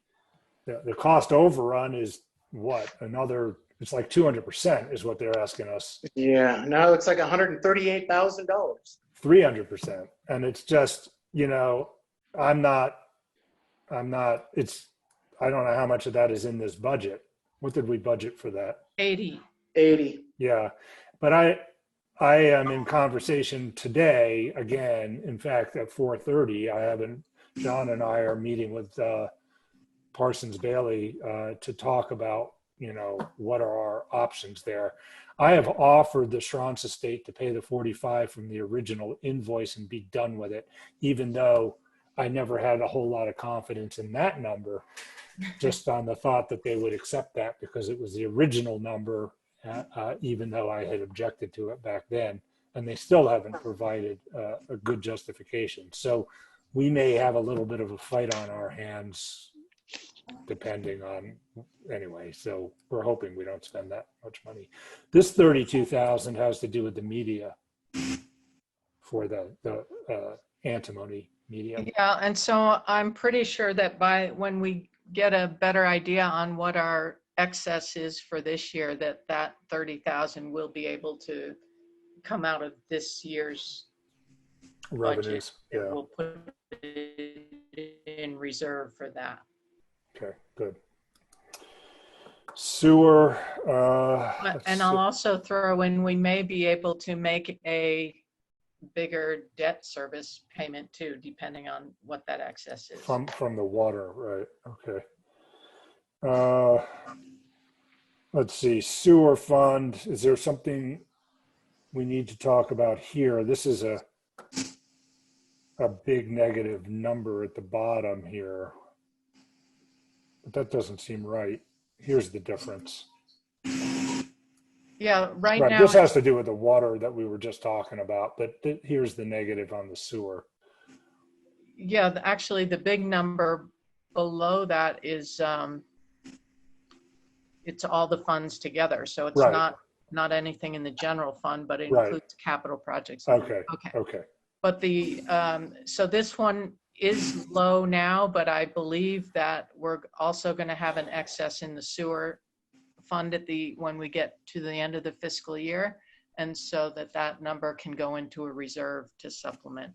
the cost overrun is what? Another, it's like 200% is what they're asking us. Yeah, now it looks like $138,000. 300%. And it's just, I'm not, it's, I don't know how much of that is in this budget. What did we budget for that? 80. 80. Yeah. But I am in conversation today, again, in fact, at 4:30, John and I are meeting with Parsons Bailey to talk about, what are our options there. I have offered the Schranz estate to pay the 45 from the original invoice and be done with it, even though I never had a whole lot of confidence in that number, just on the thought that they would accept that because it was the original number, even though I had objected to it back then, and they still haven't provided a good justification. So we may have a little bit of a fight on our hands, depending on, anyway, so we're hoping we don't spend that much money. This 32,000 has to do with the media for the antimony media. Yeah, and so I'm pretty sure that when we get a better idea on what our excess is for this year, that 30,000 will be able to come out of this year's Revenues. budget. Yeah. We'll put it in reserve for that. Okay, good. Sewer. And I'll also throw in, we may be able to make a bigger debt service payment too, depending on what that excess is. From the water, right? Okay. Let's see, sewer fund. Is there something we need to talk about here? This is a big negative number at the bottom here, but that doesn't seem right. Here's the difference. Yeah, right now. This has to do with the water that we were just talking about, but here's the negative on the sewer. Yeah, actually, the big number below that is it's all the funds together. So it's Right. not anything in the general fund, but it Right. includes capital projects. Okay. Okay. Okay. But so this one is low now, but I believe that we're also going to have an excess in the sewer fund when we get to the end of the fiscal year. And so that number can go into a reserve to supplement.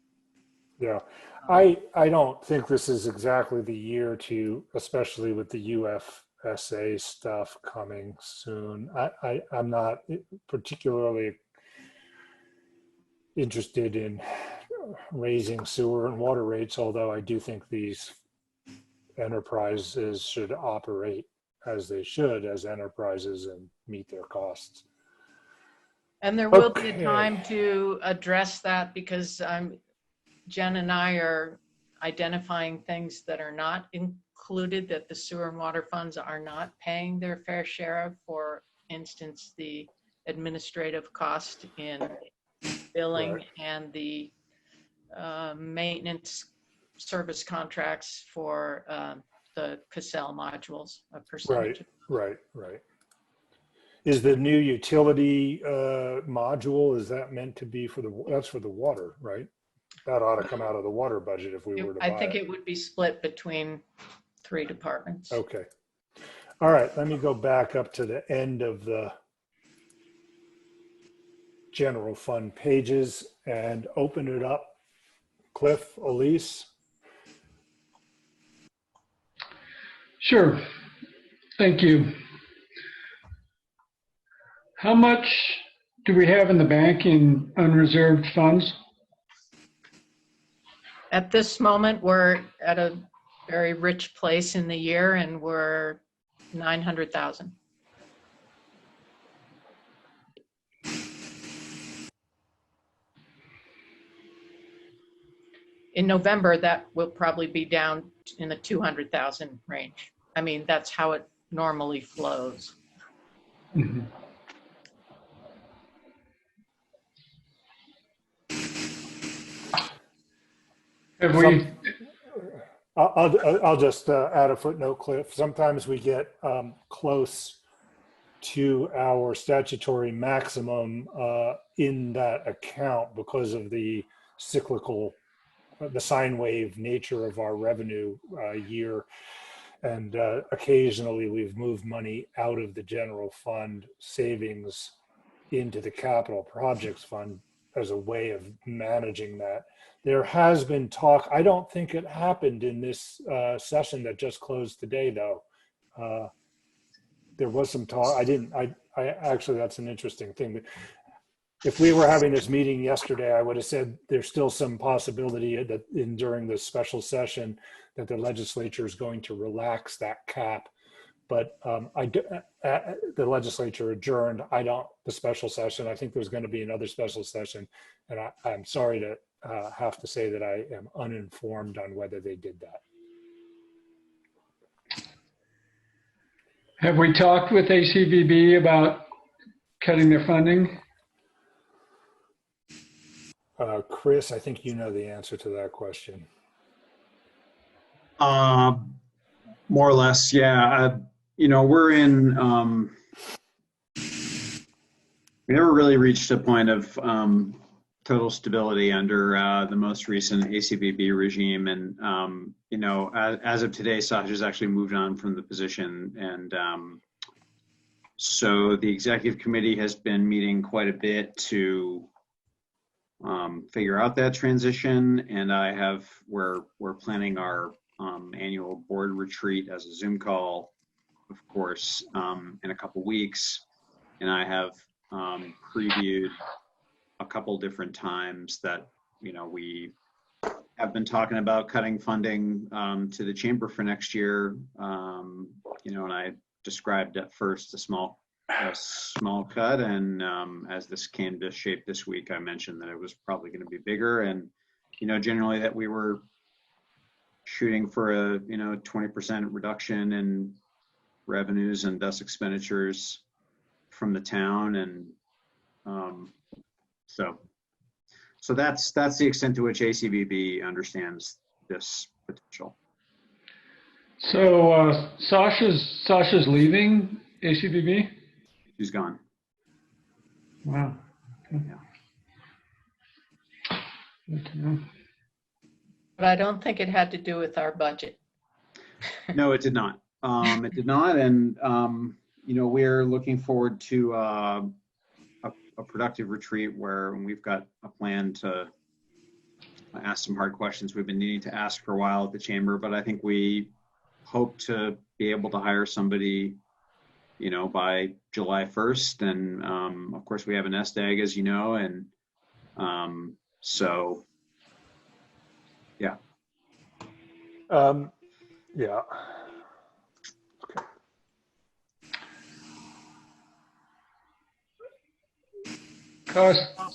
Yeah. I don't think this is exactly the year to, especially with the UFSA stuff coming soon. I'm not particularly interested in raising sewer and water rates, although I do think these enterprises should operate as they should as enterprises and meet their costs. And there will be Okay. a time to address that because Jen and I are identifying things that are not included, that the sewer and water funds are not paying their fair share of. For instance, the administrative cost in billing Right. and the maintenance service contracts for the Cassell modules, a percentage. Right. Is the new utility module, is that meant to be that's for the water, right? That ought to come out of the water budget if we were to buy I think it would be split between 3 departments. Okay. All right, let me go back up to the end of the general fund pages and open it up. Cliff, Elise? Sure. Thank you. How much do we have in the bank in unreserved funds? At this moment, we're at a very rich place in the year and we're 900,000. In November, that will probably be down in the 200,000 range. I mean, that's how it normally flows. Mhm. Have we, I'll just add a footnote, Cliff. Sometimes we get close to our statutory maximum in that account because of the cyclical, the sine wave nature of our revenue year. And occasionally we've moved money out of the general fund savings into the capital projects fund as a way of managing that. There has been talk, I don't think it happened in this session that just closed today, though. There was some talk, I actually, that's an interesting thing. If we were having this meeting yesterday, I would have said there's still some possibility that during the special session that the legislature is going to relax that cap. But the legislature adjourned. The special session, I think there's going to be another special session. And I'm sorry to have to say that I am uninformed on whether they did that. Have we talked with ACVB about cutting their funding? Chris, I think you know the answer to that question. More or less, yeah. We're in, we never really reached a point of total stability under the most recent ACVB regime. And, as of today, Sasha's actually moved on from the position. And so the executive committee has been meeting quite a bit to figure out that transition. And we're planning our annual board retreat as a Zoom call, of course, in a couple weeks. And I have previewed a couple different times that, we have been talking about cutting funding to the chamber for next year. And I described at first a small cut. And as this came to shape this week, I mentioned that it was probably going to be bigger. And, generally that we were shooting for a 20% reduction in revenues and thus expenditures from the town. And so that's the extent to which ACVB understands this potential. So Sasha's leaving ACVB? She's gone. Wow. Okay. Yeah. Good to know. But I don't think it had to do with our budget. No, it did not. It did not. And, we're looking forward to a productive retreat where we've got a plan to ask some hard questions we've been needing to ask for a while at the chamber. But I think we hope to be able to hire somebody, by July 1st. And, of course, we have an SDAG, as you know. And so, yeah. Yeah.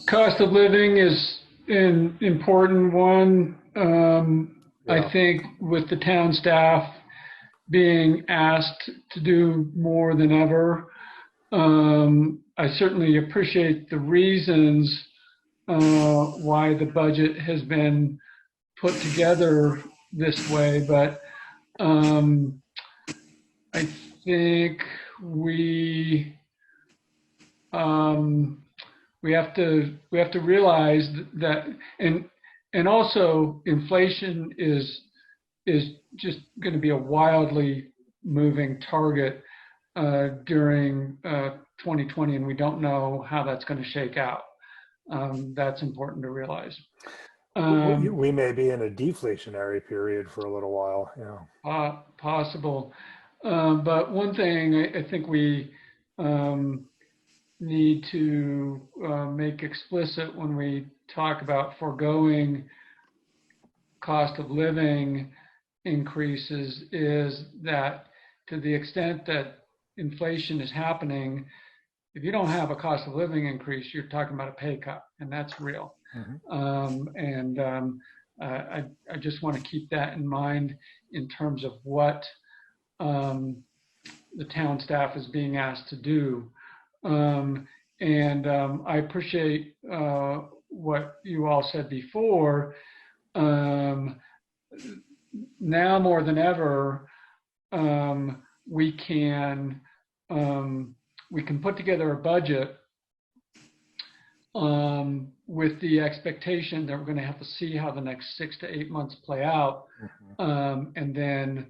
Cost of living is an important one. I think with the town staff being asked to do more than ever, I certainly appreciate the reasons why the budget has been put together this way, but I think we have to realize that, and also inflation is just going to be a wildly moving target during 2020, and we don't know how that's going to shake out. That's important to realize. We may be in a deflationary period for a little while. Yeah. Possible. But one thing I think we need to make explicit when we talk about foregoing cost of living increases is that to the extent that inflation is happening, if you don't have a cost of living increase, you're talking about a pay cut, and that's real. Mm-hmm. I just want to keep that in mind in terms of what the town staff is being asked to do. I appreciate what you all said before. now more than ever, we can put together a budget with the expectation that we're going to have to see how the next 6 to 8 months play out, and then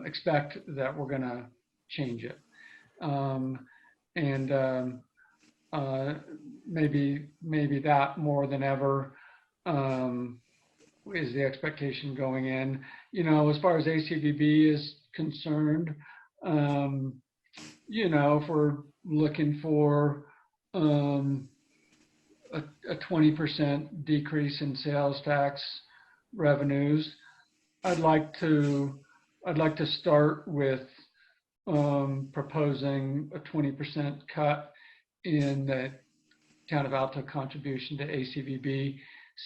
expect that we're going to change it. Maybe that more than ever is the expectation going in. You know, as far as ACVB is concerned, you know, if we're looking for a 20% decrease in sales tax revenues, I'd like to start with proposing a 20% cut in the town of Alta contribution to ACVB,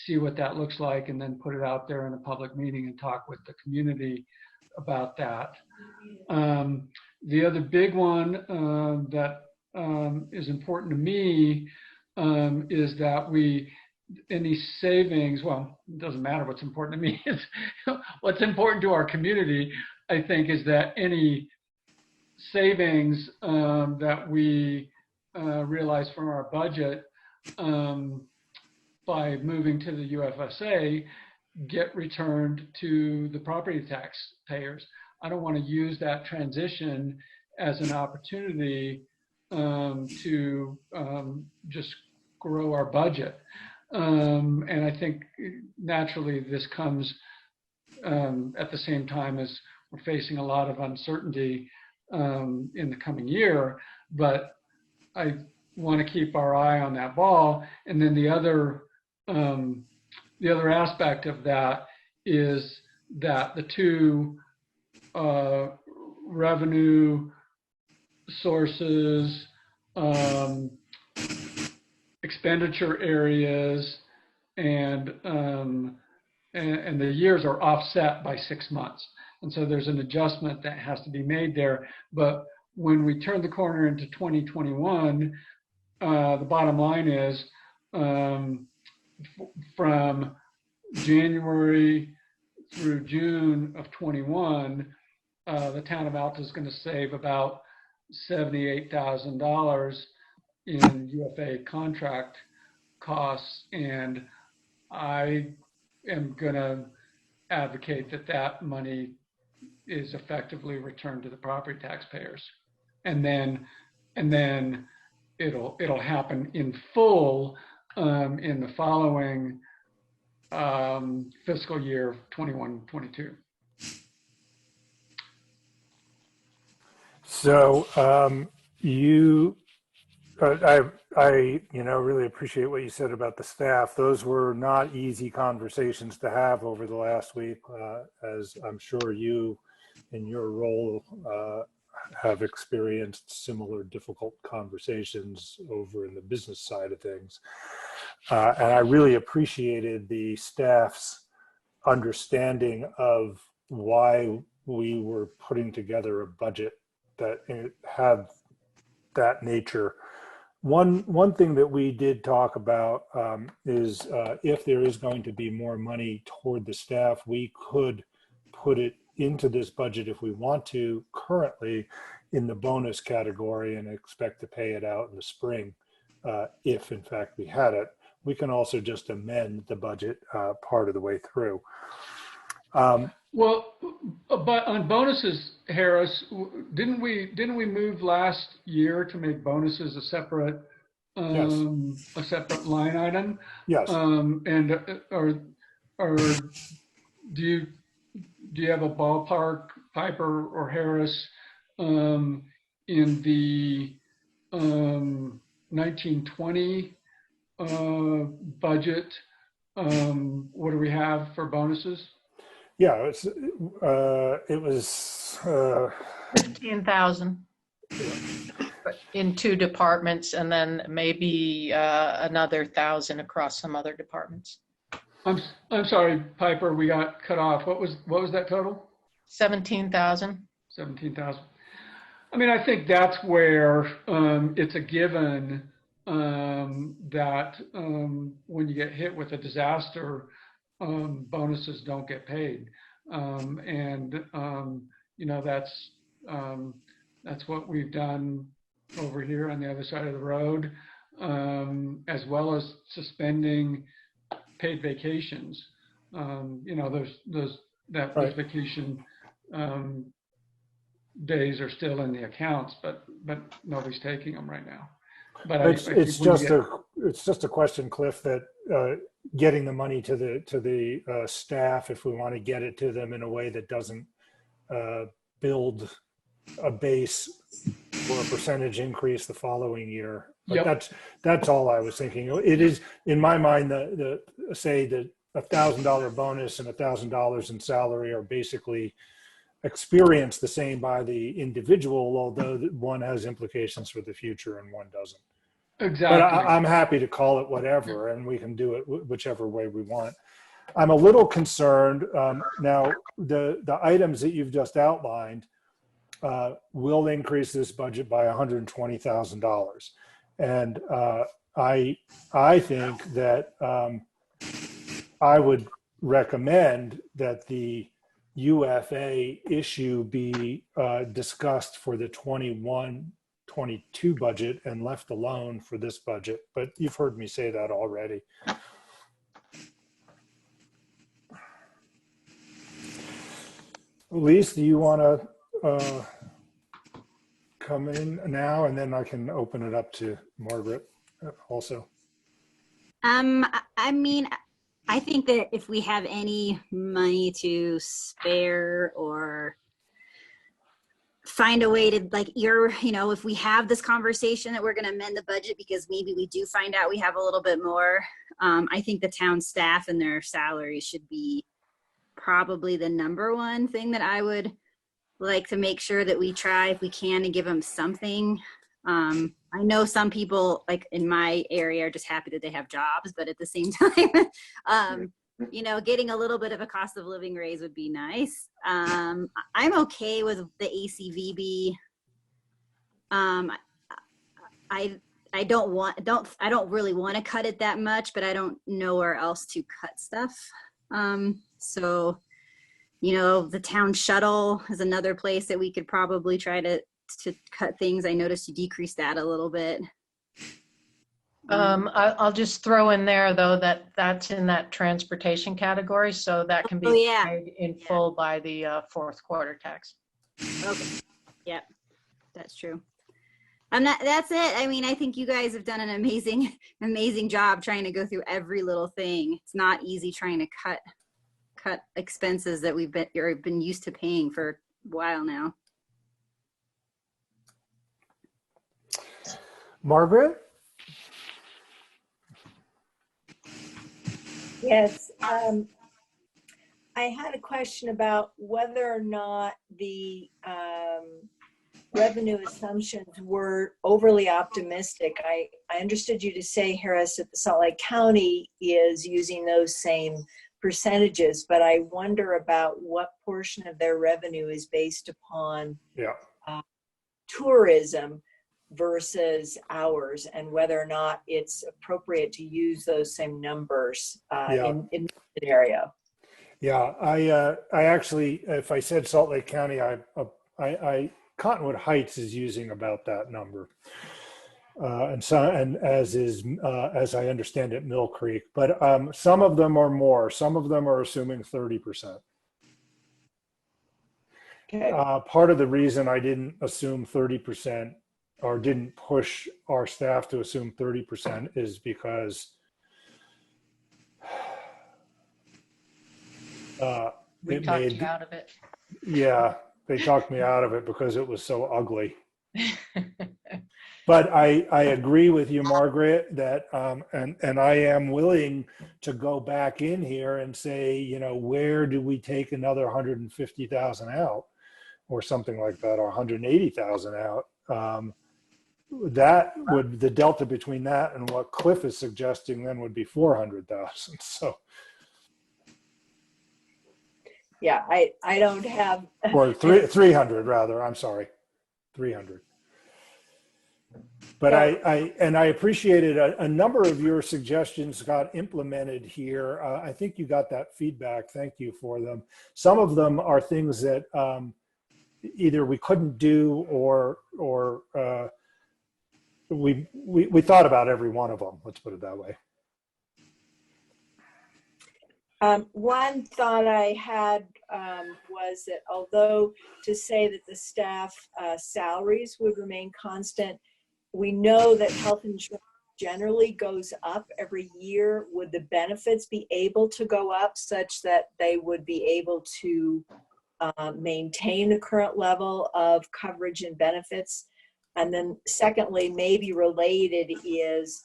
see what that looks like, and then put it out there in a public meeting and talk with the community about that. The other big one that is important to me is that any savings, well, it doesn't matter what's important to me, it's what's important to our community, I think, is that any savings that we realize from our budget by moving to the UFSA get returned to the property tax payers. I don't want to use that transition as an opportunity to just grow our budget. And I think naturally this comes at the same time as we're facing a lot of uncertainty in the coming year, but I want to keep our eye on that ball. And then the other aspect of that is that the two revenue sources, expenditure areas, and the years are offset by 6 months. And so there's an adjustment that has to be made there. But when we turn the corner into 2021, the bottom line is from January through June of 21, the town of Alta is going to save about $78,000 in UFA contract costs, and I am going to advocate that that money is effectively returned to the property taxpayers, and then it'll happen in full in the following fiscal year 21-22. So I really appreciate what you said about the staff. Those were not easy conversations to have over the last week, as I'm sure you in your role have experienced similar difficult conversations over in the business side of things. And I really appreciated the staff's understanding of why we were putting together a budget that had that nature. One thing that we did talk about is if there is going to be more money toward the staff, we could put it into this budget if we want to currently in the bonus category and expect to pay it out in the spring if in fact we had it. We can also just amend the budget part of the way through. Well, but on bonuses, Harris, didn't we move last year to make bonuses a separate Yes. a separate line item? Yes. And do you have a ballpark, Piper or Harris, in the 1920 budget? What do we have for bonuses? Yeah, it was 15,000 in 2 departments, and then maybe another 1,000 across some other departments. I'm sorry, Piper, we got cut off. What was that total? 17,000. 17,000. I mean, I think that's where it's a given that when you get hit with a disaster, bonuses don't get paid. That's what we've done over here on the other side of the road, as well as suspending paid vacations. Those Right. vacation days are still in the accounts, but nobody's taking them right now. But I think It's when you just get, it's just a question, Cliff, that getting the money to the staff, if we want to get it to them in a way that doesn't build a base for a percentage increase the following year. But Yep. that's all I was thinking. It is in my mind the say that $1,000 bonus and $1,000 in salary are basically experienced the same by the individual, although one has implications for the future and one doesn't. But Exactly. I'm happy to call it whatever, and we can do it whichever way we want. I'm a little concerned now. The items that you've just outlined will increase this budget by $120,000, and I think that I would recommend that the UFA issue be discussed for the 21-22 budget and left alone for this budget. But you've heard me say that already. Elise, do you want to come in now, and then I can open it up to Margaret also? I mean, I think that if we have any money to spare or find a way to if we have this conversation that we're going to amend the budget because maybe we do find out we have a little bit more, I think the town staff and their salaries should be probably the number one thing that I would like to make sure that we try if we can to give them something. I know some people like in my area are just happy that they have jobs, but at the same time, getting a little bit of a cost of living raise would be nice. I'm okay with the ACVB. I don't really want to cut it that much, but I don't know where else to cut stuff. So, the town shuttle is another place that we could probably try to cut things. I noticed you decreased that a little bit. I'll just throw in there though that's in that transportation category, so that can be paid in full by the fourth quarter tax. Okay. Yep, that's true. That's it. I mean, I think you guys have done an amazing job trying to go through every little thing. It's not easy trying to cut expenses that we've been used to paying for a while now. Margaret? Yes. I had a question about whether or not the revenue assumptions were overly optimistic. I understood you to say, Harris, that the Salt Lake County is using those same percentages, but I wonder about what portion of their revenue is based upon tourism versus ours, and whether or not it's appropriate to use those same numbers in this scenario. Yeah, I actually, if I said Salt Lake County, I Cottonwood Heights is using about that number, and as I understand it, Mill Creek. But some of them are more. Some of them are assuming 30%. Okay. Part of the reason I didn't assume 30% or didn't push our staff to assume 30% is because We talked you out of it. Yeah, they talked me out of it because it was so ugly. But I agree with you, Margaret, that and I am willing to go back in here and say, where do we take another 150,000 out, or something like that, or 180,000 out? That would, the delta between that and what Cliff is suggesting then would be 400,000. So. Yeah, I don't have. Or 300 rather. I'm sorry, 300. But I appreciated a number of your suggestions got implemented here. I think you got that feedback. Thank you for them. Some of them are things that either we couldn't do or we thought about every one of them. Let's put it that way. One thought I had was that although to say that the staff salaries would remain constant, we know that health insurance generally goes up every year. Would the benefits be able to go up such that they would be able to maintain the current level of coverage and benefits? And then secondly, maybe related is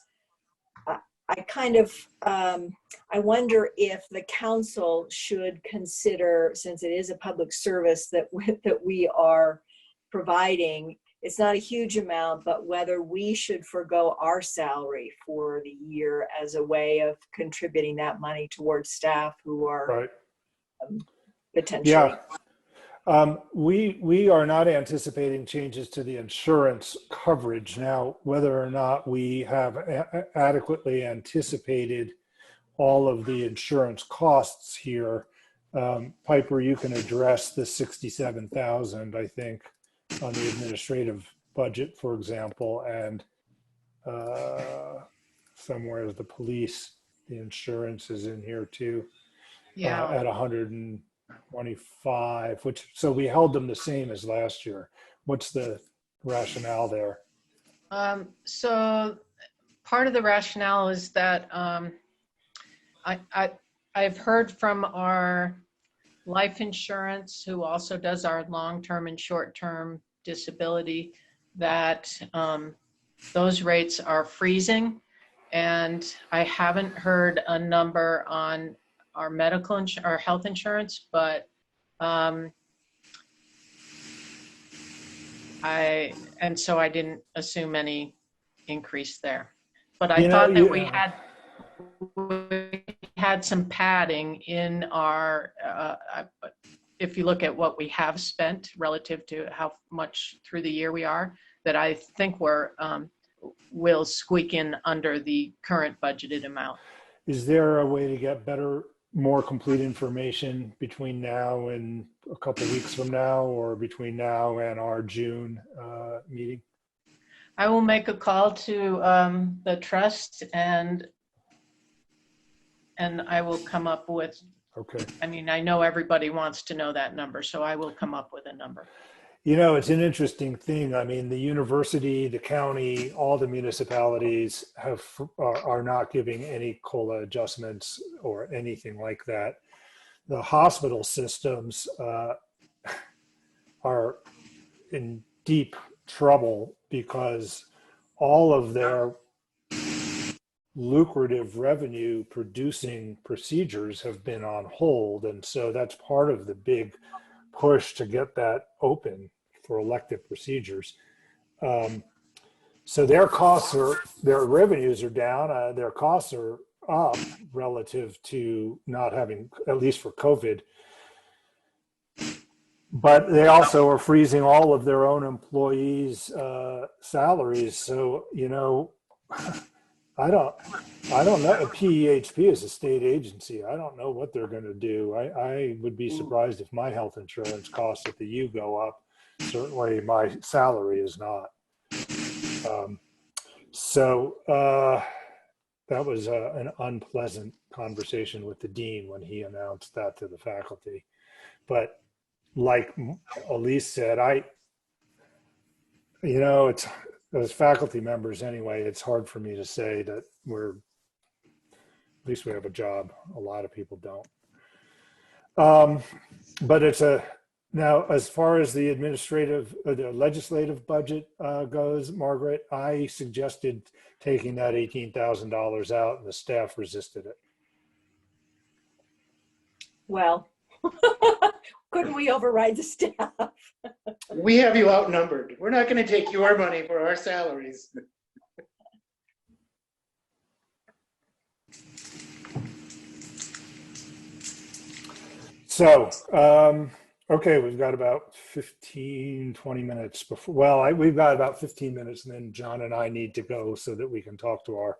I kind of, I wonder if the council should consider, since it is a public service that we are providing, it's not a huge amount, but whether we should forego our salary for the year as a way of contributing that money towards staff who are Right. Potentially. Yeah. We are not anticipating changes to the insurance coverage. Now, whether or not we have adequately anticipated all of the insurance costs here, Piper, you can address the 67,000, I think, on the administrative budget, for example, and somewhere the police, the insurance is in here too, at 125, which, so we held them the same as last year. What's the rationale there? So part of the rationale is that I've heard from our life insurance, who also does our long-term and short-term disability, that those rates are freezing. And I haven't heard a number on our our health insurance, but so I didn't assume any increase there. But I thought that we had some padding in our, if you look at what we have spent relative to how much through the year we are, that I think will squeak in under the current budgeted amount. Is there a way to get better, more complete information between now and a couple of weeks from now, or between now and our June meeting? I will make a call to the trust and I will come up with, okay. I mean, I know everybody wants to know that number, so I will come up with a number. You know, it's an interesting thing. I mean, the university, the county, all the municipalities are not giving any COLA adjustments or anything like that. The hospital systems are in deep trouble because all of their lucrative revenue producing procedures have been on hold. And so that's part of the big push to get that open for elective procedures. So their revenues are down, their costs are up relative to not having, at least for COVID. But they also are freezing all of their own employees' salaries. So, you know, I don't know. PEHP is a state agency. I don't know what they're going to do. I would be surprised if my health insurance costs at the U go up. Certainly my salary is not. So that was an unpleasant conversation with the dean when he announced that to the faculty. But like Elise said, it's, as faculty members anyway, it's hard for me to say that at least we have a job. A lot of people don't. But now, as far as the the legislative budget goes, Margaret, I suggested taking that $18,000 out and the staff resisted it. Well, couldn't we override the staff? We have you outnumbered. We're not going to take your money for our salaries. So Okay, we've got about 15, 20 minutes before, well, we've got about 15 minutes and then John and I need to go so that we can talk to our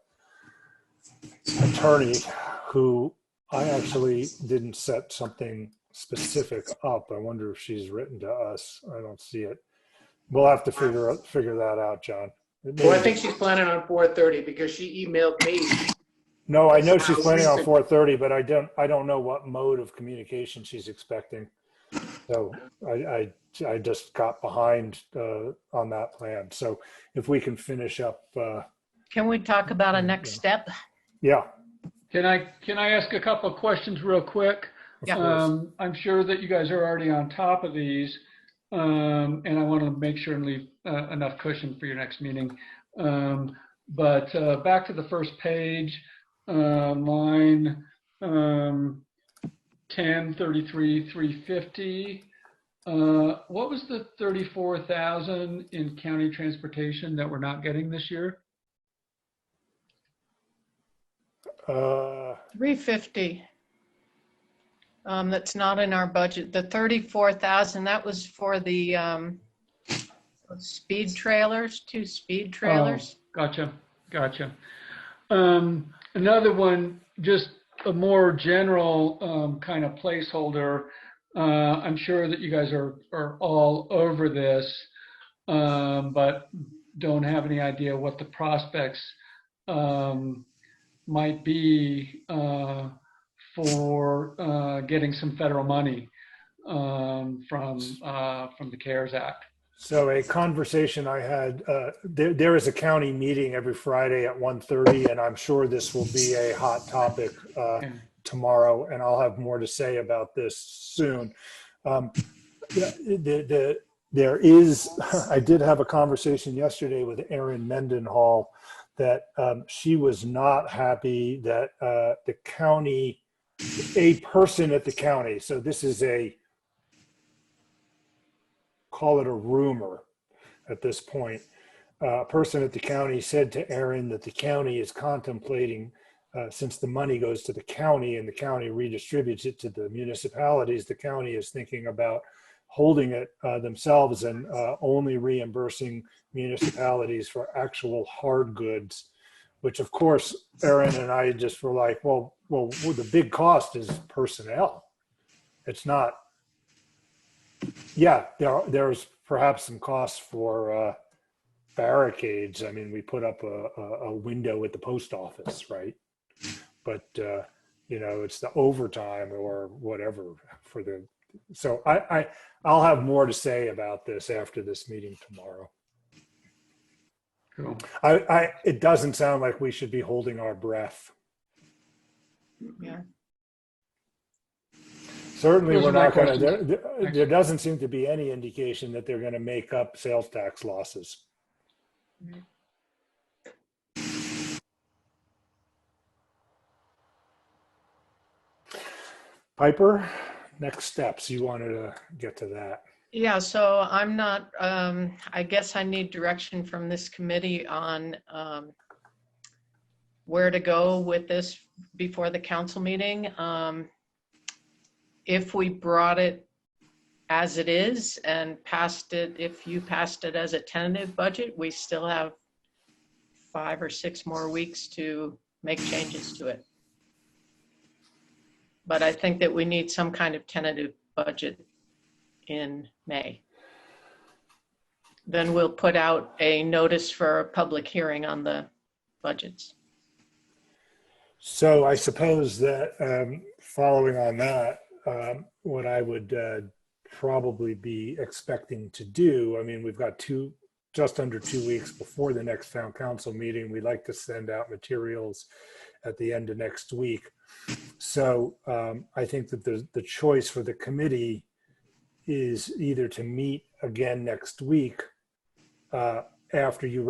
attorney, who I actually didn't set something specific up. I wonder if she's written to us. I don't see it. We'll have to figure that out, John. Well, I think she's planning on 4:30 because she emailed me. No, I know she's planning on 4:30, but I don't know what mode of communication she's expecting. So I just got behind on that plan. So if we can finish up, Can we talk about a next step? yeah. Can I ask a couple of questions real quick? Yeah. I'm sure that you guys are already on top of these, and I want to make sure and leave enough cushion for your next meeting. But back to the first page, line 1033,350. What was the 34,000 in county transportation that we're not getting this year? 350. That's not in our budget. The 34,000, that was for the speed trailers, 2 speed trailers. Oh, gotcha. Another one, just a more general kind of placeholder. I'm sure that you guys are all over this, but don't have any idea what the prospects might be for getting some federal money from the CARES Act. So a conversation I had, there is a county meeting every Friday at 1:30, and I'm sure this will be a hot topic tomorrow, and I'll have more to say about this soon. There is, I did have a conversation yesterday with Erin Mendenhall that she was not happy that the county, a person at the county, so this is call it a rumor at this point. A person at the county said to Erin that the county is contemplating, since the money goes to the county and the county redistributes it to the municipalities, the county is thinking about holding it themselves and only reimbursing municipalities for actual hard goods, which of course, Erin and I just were like, well, the big cost is personnel. It's not, yeah, there's perhaps some costs for barricades. I mean, we put up a window at the post office, right? But, it's the overtime or whatever for the, so I'll have more to say about this after this meeting tomorrow. Cool. It doesn't sound like we should be holding our breath. Yeah. Certainly, Those we're are my not going to, questions. there doesn't seem to be any indication that they're going to make up sales tax losses. Piper, next steps. You wanted to get to that. Yeah, so I'm not, I guess I need direction from this committee on where to go with this before the council meeting. If we brought it as it is and passed it, if you passed it as a tentative budget, we still have 5 or 6 more weeks to make changes to it. But I think that we need some kind of tentative budget in May. Then we'll put out a notice for a public hearing on the budgets. So I suppose that following on that, what I would probably be expecting to do, I mean, we've got just under 2 weeks before the next town council meeting. We'd like to send out materials at the end of next week. So I think that the choice for the committee is either to meet again next week after you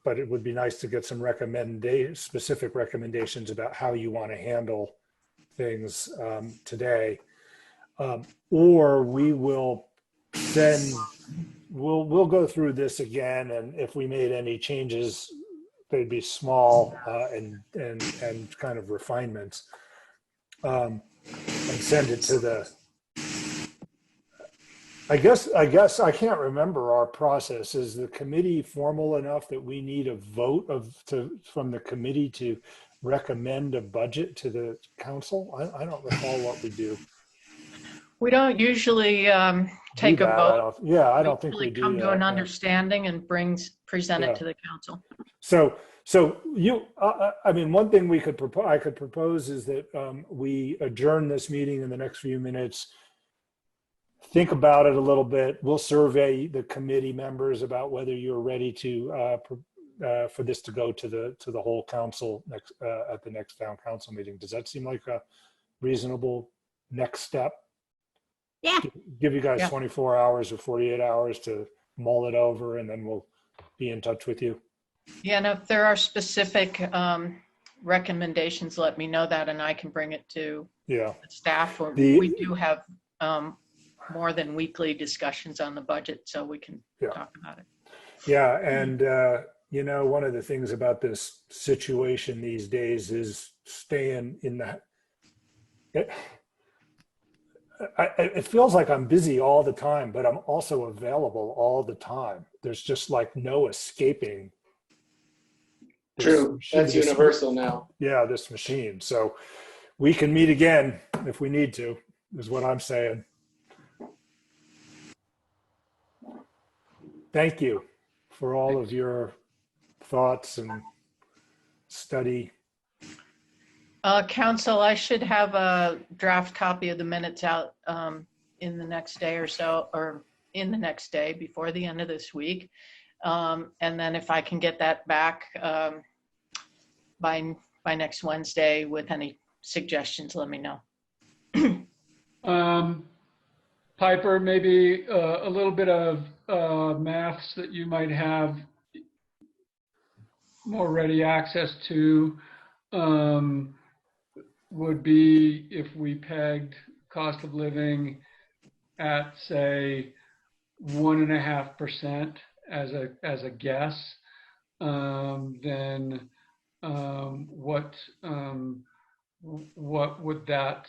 but it would be nice to get some specific recommendations about how you want to handle things today, or we will we'll go through this again, and if we made any changes, they'd be small and kind of refinements, and send it to I guess I can't remember our process. Is the committee formal enough that we need a vote from the committee to recommend a budget to the council? I don't recall what we do. We don't usually take Do a that. vote. I We don't think usually we do come to an that. understanding and present it Yeah. to the council. So I mean, one thing I could propose is that we adjourn this meeting in the next few minutes. Think about it a little bit. We'll survey the committee members about whether you're ready for this to go to the whole council next at the next town council meeting. Does that seem like a reasonable next step? Yeah. Give you guys Yeah. 24 hours or 48 hours to mull it over, and then we'll be in touch with you. Yeah, and if there are specific recommendations, let me know that, and I can bring it to Yeah. the staff. Or The- we do have more than weekly discussions on the budget, so we can Yeah. talk about it. Yeah, and one of the things about this situation these days is staying in the. It feels like I'm busy all the time, but I'm also available all the time. There's just like no escaping. True. That's universal now. Yeah, this machine. So we can meet again if we need to, is what I'm saying. Thank you for all of your thoughts and study. Council, I should have a draft copy of the minutes out in the next day or so, or in the next day before the end of this week. And then if I can get that back by next Wednesday with any suggestions, let me know. Piper, maybe a little bit of maths that you might have more ready access to would be if we pegged cost of living at, say, 1.5% as a guess, then what would that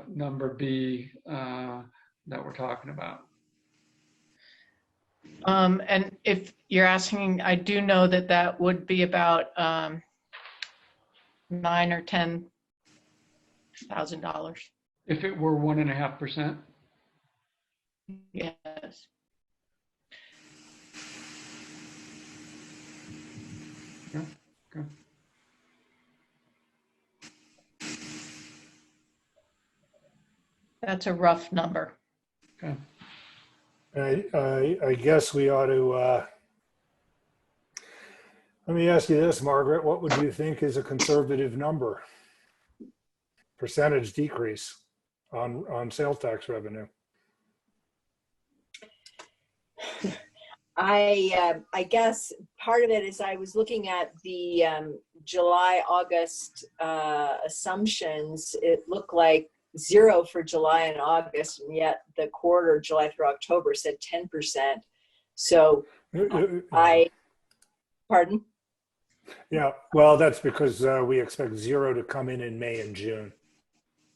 number be that we're talking about? And if you're asking, I do know that would be about $9,000 or $10,000. If it were 1.5%? Yes. Okay. That's a rough number. Okay. I guess we ought to, let me ask you this, Margaret, what would you think is a conservative number? Percentage decrease on sales tax revenue? I guess part of it is I was looking at the July, August assumptions. It looked like 0 for July and August, and yet the quarter, July through October, said 10%. So pardon? Yeah, well, that's because we expect 0 to come in May and June.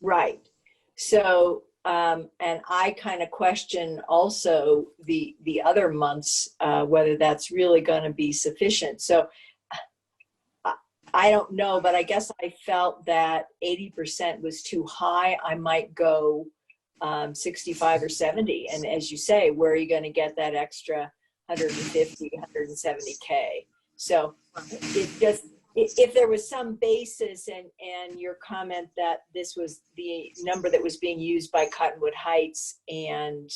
Right. So, and I kind of question also the other months, whether that's really going to be sufficient. So I don't know, but I guess I felt that 80% was too high. I might go 65 or 70. And as you say, where are you going to get that extra 150, 170K? So it just, if there was some basis and your comment that this was the number that was being used by Cottonwood Heights and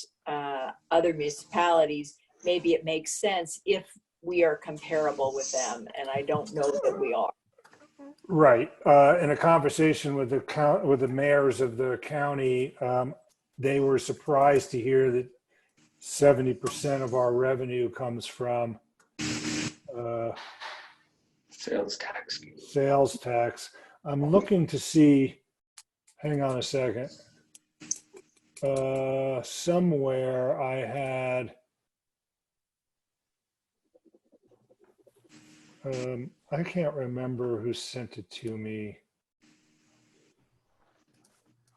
other municipalities, maybe it makes sense if we are comparable with them. And I don't know that we are. Right. In a conversation with the mayors of the county, they were surprised to hear that 70% of our revenue comes from Sales tax. sales tax. I'm looking to see, hang on a second. Somewhere I had, I can't remember who sent it to me.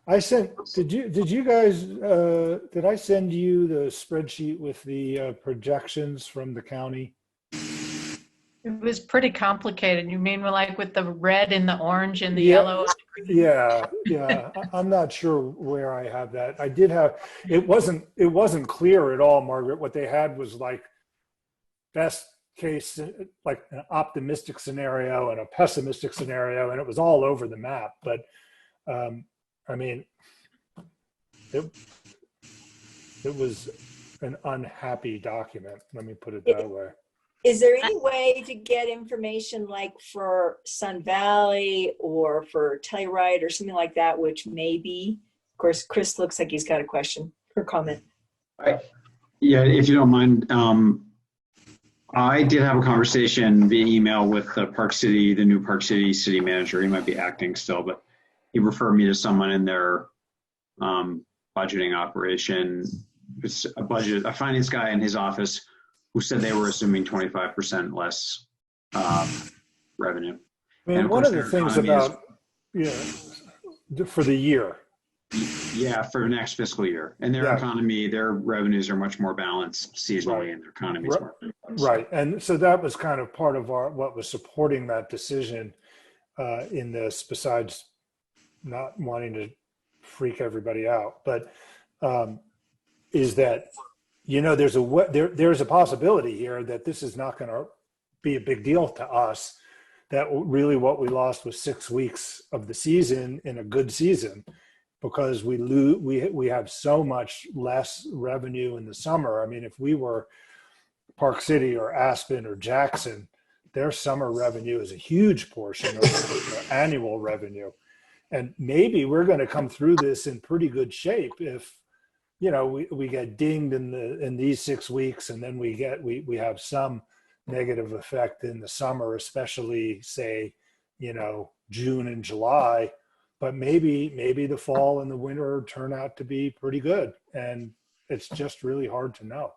Did you guys, did I send you the spreadsheet with the projections from the county? It was pretty complicated. You mean like with the red and the orange and the Yeah. yellow? Yeah. I'm not sure where I have that. I did have, it wasn't clear at all, Margaret. What they had was like best case, like an optimistic scenario and a pessimistic scenario, and it was all over the map. But I mean, it was an unhappy document. Let me put it that way. Is there any way to get information like for Sun Valley or for Telluride or something like that, which maybe, of course, Chris looks like he's got a question or comment. Yeah, if you don't mind, I did have a conversation via email with the new Park City city manager. He might be acting still, but he referred me to someone in their budgeting operation. It's a finance guy in his office who said they were assuming 25% less revenue. I mean, one of the things about, for the year. Yeah, for next fiscal year. And their economy, their revenues are much more balanced seasonally, and their economy is more balanced. Right. And so that was kind of part of what was supporting that decision in this, besides not wanting to freak everybody out. But is that, there's a possibility here that this is not going to be a big deal to us, that really what we lost was 6 weeks of the season in a good season, because we have so much less revenue in the summer. I mean, if we were Park City or Aspen or Jackson, their summer revenue is a huge portion of their annual revenue. And maybe we're going to come through this in pretty good shape if, we get dinged in these 6 weeks, and then we have some negative effect in the summer, especially say, June and July. But maybe the fall and the winter turn out to be pretty good, and it's just really hard to know.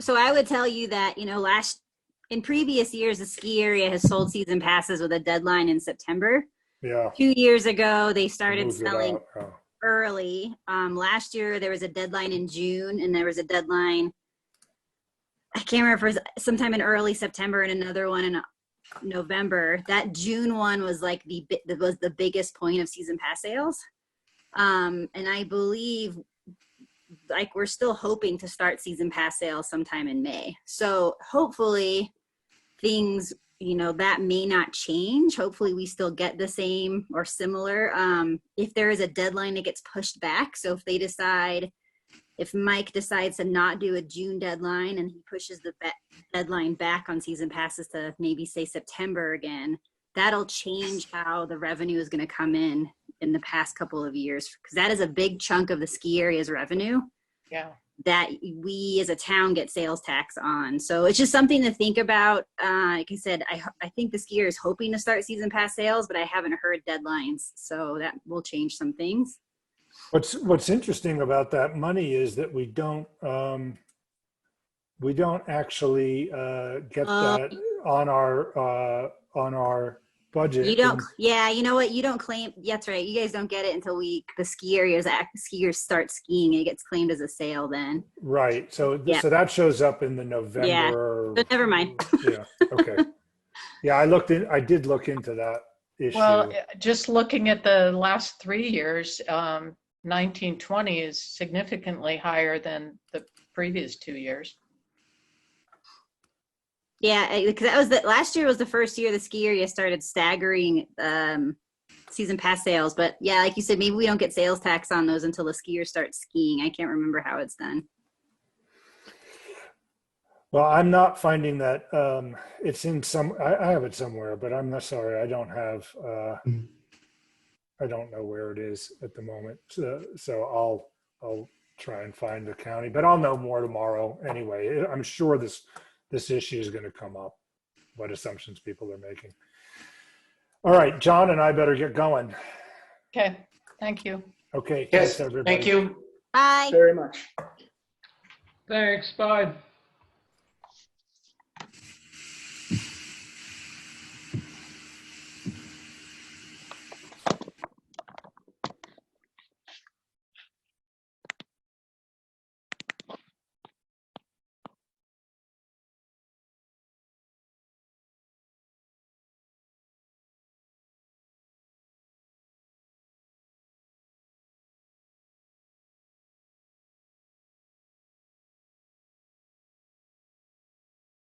So I would tell you that, in previous years, the ski area has sold season passes with a deadline in September. Yeah. 2 years ago, they started selling early. Last year, there was a deadline in June, and there was a deadline, I can't remember if it was sometime in early September and another one in November. That June one was like was the biggest point of season pass sales. And I believe we're still hoping to start season pass sales sometime in May. So hopefully things, that may not change. Hopefully we still get the same or similar. If there is a deadline that gets pushed back. So if Mike decides to not do a June deadline and he pushes the deadline back on season passes to maybe say September again, that'll change how the revenue is going to come in the past couple of years, because that is a big chunk of the ski area's revenue. Yeah. That we as a town get sales tax on. So it's just something to think about. Like I said, I think the ski area is hoping to start season pass sales, but I haven't heard deadlines. So that will change some things. What's interesting about that money is that we don't actually get that on our budget. You don't. Yeah, you know what? You don't claim. That's right. You guys don't get it until the skiers start skiing. It gets claimed as a sale then. Right. So so that shows up in the November. Yeah. But never mind. Yeah. Okay. Yeah, I did look into that issue. Well, just looking at the last 3 years, 1920 is significantly higher than the previous 2 years. Yeah, because last year was the first year the ski area started staggering season pass sales. But yeah, like you said, maybe we don't get sales tax on those until the skiers start skiing. I can't remember how it's done. Well, I'm not finding that. It's in some. I have it somewhere, but I'm not sorry. I don't have. I don't know where it is at the moment. So I'll try and find the county, but I'll know more tomorrow anyway. I'm sure this issue is going to come up, what assumptions people are making. All right, John and I better get going. Okay, thank you. Okay, Yes, thanks everybody. thank you Bye. very much. Thanks, bye.